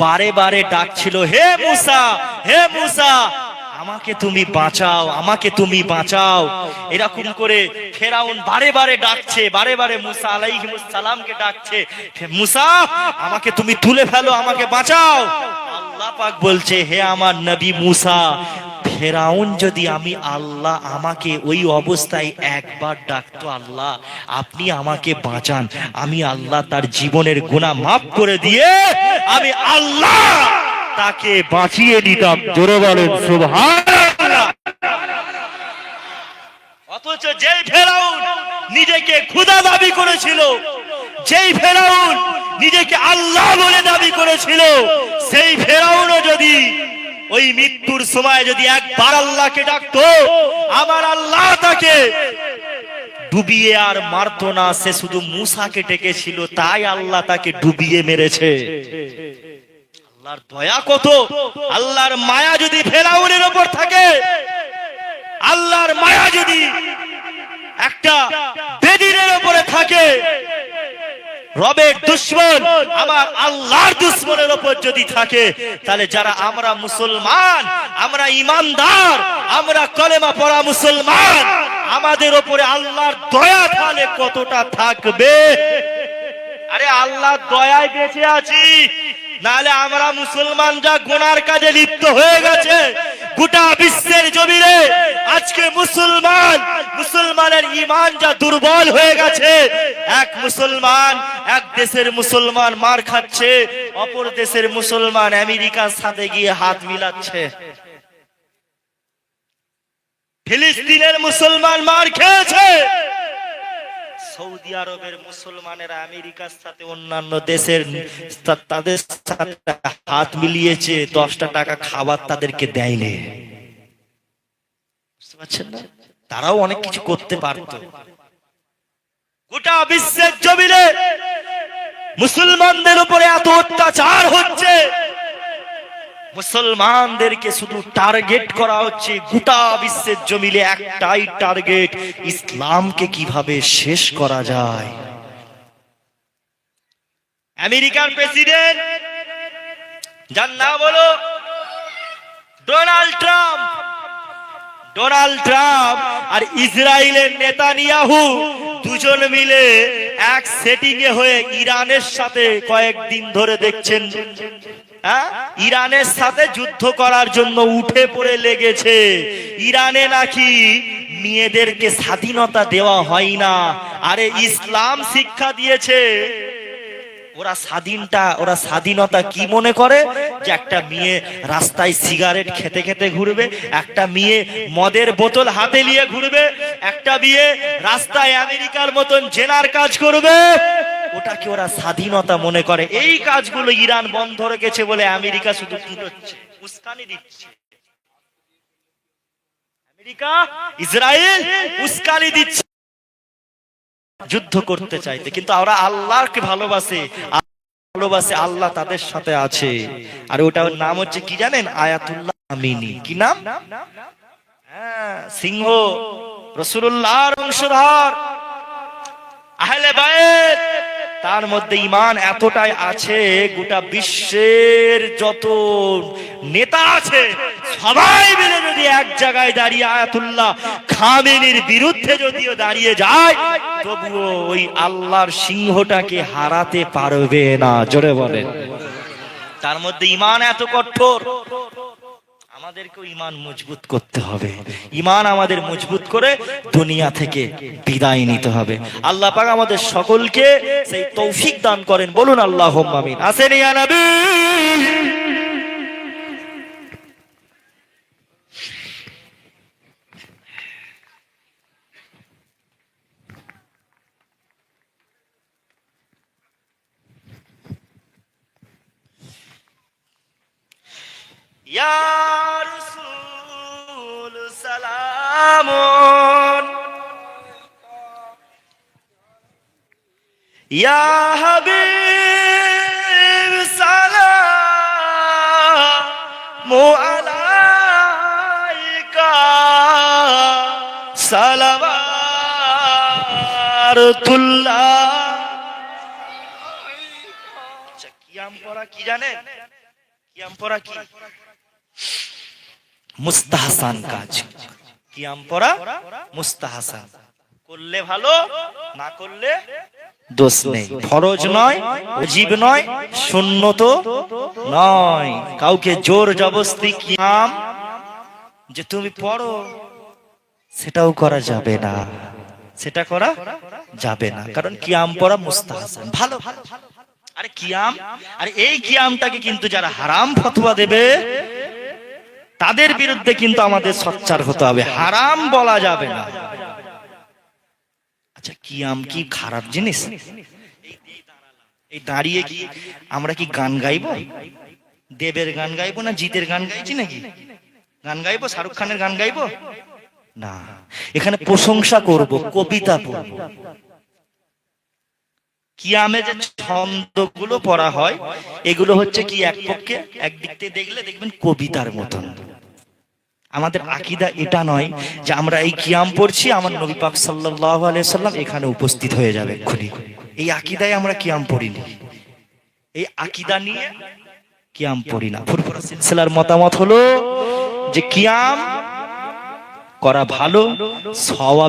বারে বারে ডাকছিল, হে মুসা, হে মুসা, আমাকে তুমি বাঁচাও, আমাকে তুমি বাঁচাও। এরকম করে ফেরাউন বারে বারে ডাকছে, বারে বারে মুসা আলাইহিমুস সালামকে ডাকছে, মুসা আমাকে তুমি তুলে ফেলো, আমাকে বাঁচাও। আল্লাহ পাক বলছে, হে আমার নবী মুসা, ফেরাউন যদি আমি আল্লাহ আমাকে ওই অবস্থায় একবার ডাকতো, আল্লাহ আপনি আমাকে বাঁচান, আমি আল্লাহ তার জীবনের গুনাহ মাফ করে দিয়ে আমি আল্লাহ তাকে বাঁচিয়ে দিতাম। জোরে বলেন সুবহানাল্লাহ। অথচ যেই ফেরাউন নিজেকে খোদা দাবি করেছিল, যেই ফেরাউন নিজেকে আল্লাহ বলে দাবি করেছিল, সেই ফেরাউনও যদি ওই মৃত্যুর সময় যদি একবার আল্লাহকে ডাকতো, আমার আল্লাহ তাকে ডুবিয়ে আর মারতো না। সে শুধু মুসাকে ডেকেছিল, তাই আল্লাহ তাকে ডুবিয়ে মেরেছে। আল্লাহর দয়া কত, আল্লাহর মায়া যদি ফেরাউনের উপর থাকে, আল্লাহর মায়া যদি একটা বেদিনের উপরে থাকে, রবের দুশমন আমার আল্লাহর দুশমনের উপর যদি থাকে, তাহলে যারা আমরা মুসলমান, আমরা ইমানদার, আমরা কলেমা পড়া মুসলমান, আমাদের উপরে আল্লাহর দয়া তাহলে কতটা থাকবে। আরে আল্লাহর দয়ায় বেঁচে আছি, নাহলে আমরা মুসলমান যা গুনার কাজে লিপ্ত হয়ে গেছে। গোটা বিশ্বের জমিনে আজকে মুসলমানের ঈমান যা দুর্বল হয়ে গেছে। এক মুসলমান, এক দেশের মুসলমান মার খাচ্ছে, অপর দেশের মুসলমান আমেরিকার সাথে গিয়ে হাত মিলাচ্ছে। ফিলিস্তিনের মুসলমান মার খেয়েছে, সৌদি আরবের মুসলমানেরা আমেরিকার সাথে অন্যান্য দেশের তাদের সাথে হাত মিলিয়েছে, 10টা টাকা খাবার তাদেরকে দেয়নি। বুঝতে পারছেন না? তারাও অনেক কিছু করতে পারত। গোটা বিশ্বের জমিনে মুসলমানদের উপরে এত অত্যাচার হচ্ছে, মুসলমানদেরকে শুধু টার্গেট করা হচ্ছে, গোটা বিশ্বের জমিনে একটাই টার্গেট, ইসলামকে কিভাবে শেষ করা যায়। আমেরিকার প্রেসিডেন্ট, যার নাম হলো ডোনাল্ড ট্রাম্প, ডোনাল্ড ট্রাম্প আর ইসরায়েলের নেতানিয়াহু দুজন মিলে এক সেটিং এ হয়ে ইরানের সাথে কয়েকদিন ধরে দেখছেন ইরানের সাথে যুদ্ধ করার জন্য উঠে পড়ে লেগেছে। ইরানে নাকি মেয়েদেরকে স্বাধীনতা দেওয়া হয় না, আরে ইসলাম শিক্ষা দিয়েছে। ওরা স্বাধীনতা কি মনে করে যে একটা মেয়ে রাস্তায় সিগারেট খেতে খেতে ঘুরবে, একটা মেয়ে মদের বোতল হাতে নিয়ে ঘুরবে, একটা মেয়ে রাস্তায় আমেরিকার মতন জেনার কাজ করবে, ওটাকে ওরা স্বাধীনতা মনে করে। এই কাজগুলো ইরান বন্ধ রেখেছে বলে আমেরিকা শুধু তুলছে, উস্কানি দিচ্ছে। আমেরিকা ইসরায়েল উস্কানি দিচ্ছে যুদ্ধ করতে চাইতে, কিন্তু ওরা আল্লাহকে ভালোবাসে, আল্লাহ তাদের সাথে আছে। আর ওটার নাম হচ্ছে কি জানেন? আয়াতুল্লাহ আমিনী। কি নাম? সিংহ, রাসূলুল্লাহর বংশধর, আহলে বায়ত। তার মধ্যে ঈমান এতটাই আছে, গোটা বিশ্বের যত নেতা আছে সবাই মিলে যদি এক জায়গায় দাঁড়িয়ে আয়াতুল্লাহ খামেনির বিরুদ্ধে যদিও দাঁড়িয়ে যায়, তবুও ওই আল্লাহর সিংহটাকে হারাতে পারবে না। জোরে বলেন। তার মধ্যে ঈমান এত কঠোর। আমাদেরকেও ঈমান মজবুত করতে হবে। ঈমান আমাদের মজবুত করে দুনিয়া থেকে বিদায় নিতে হবে। আল্লাহ পাক আমাদের সকলকে সেই তৌফিক দান করেন। বলুন আল্লাহুম্মা আমিন। আসেন ইয়া নবী। ইয়া রাসূল সালামুন, ইয়া হাবিব সালামু আলাইকা, সালাওয়াতুল্লাহ। আচ্ছা, কিয়াম পড়া কি জানেন? কিয়াম পড়া কি? মুস্তাহসান কাজ। কিয়াম পড়া মুস্তাহসান, করলে ভালো, না করলে দোষ নেই। ফরজ নয়, ওয়াজিব নয়, সুন্নত নয়। কাউকে জোর জবরদস্তি কিয়াম যে তুমি পড়ো সেটাও করা যাবে না, সেটা করা যাবে না। কারণ কিয়াম পড়া মুস্তাহসান, ভালো। আরে কিয়াম, আর এই কিয়ামটাকে কিন্তু যারা হারাম ফতোয়া দেবে তাদের বিরুদ্ধে কিন্তু আমাদের সোচ্চার হতে হবে। হারাম বলা যাবে না। আচ্ছা, কিয়াম কি খারাপ জিনিস? এই দাঁড়িয়ে কি আমরা কি গান গাইবো? দেবের গান গাইবো না জিতের গান গাইছি নাকি? গান গাইবো? শাহরুখ খানের গান গাইবো না। এখানে প্রশংসা করব, কবিতা পড়ব। কিয়ামে যে ছন্দগুলো পড়া হয় এগুলো হচ্ছে কি এক পক্ষে একদিক থেকে দেখলে দেখবেন কবিতার মতন। আমাদের আকীদা এটা নয় যে আমরা এই কিয়াম পড়ছি, আমার নবী পাক সাল্লাল্লাহু আলাইহি সাল্লাম এখানে উপস্থিত হয়ে যাবে এক্ষুনি। এই আকীদায় আমরা কিয়াম পড়িনি, এই আকীদা নিয়ে কিয়াম পড়ি না। ফুরফুরা সিলসিলার মতামত হলো যে কিয়াম করা ভালো, সওয়াব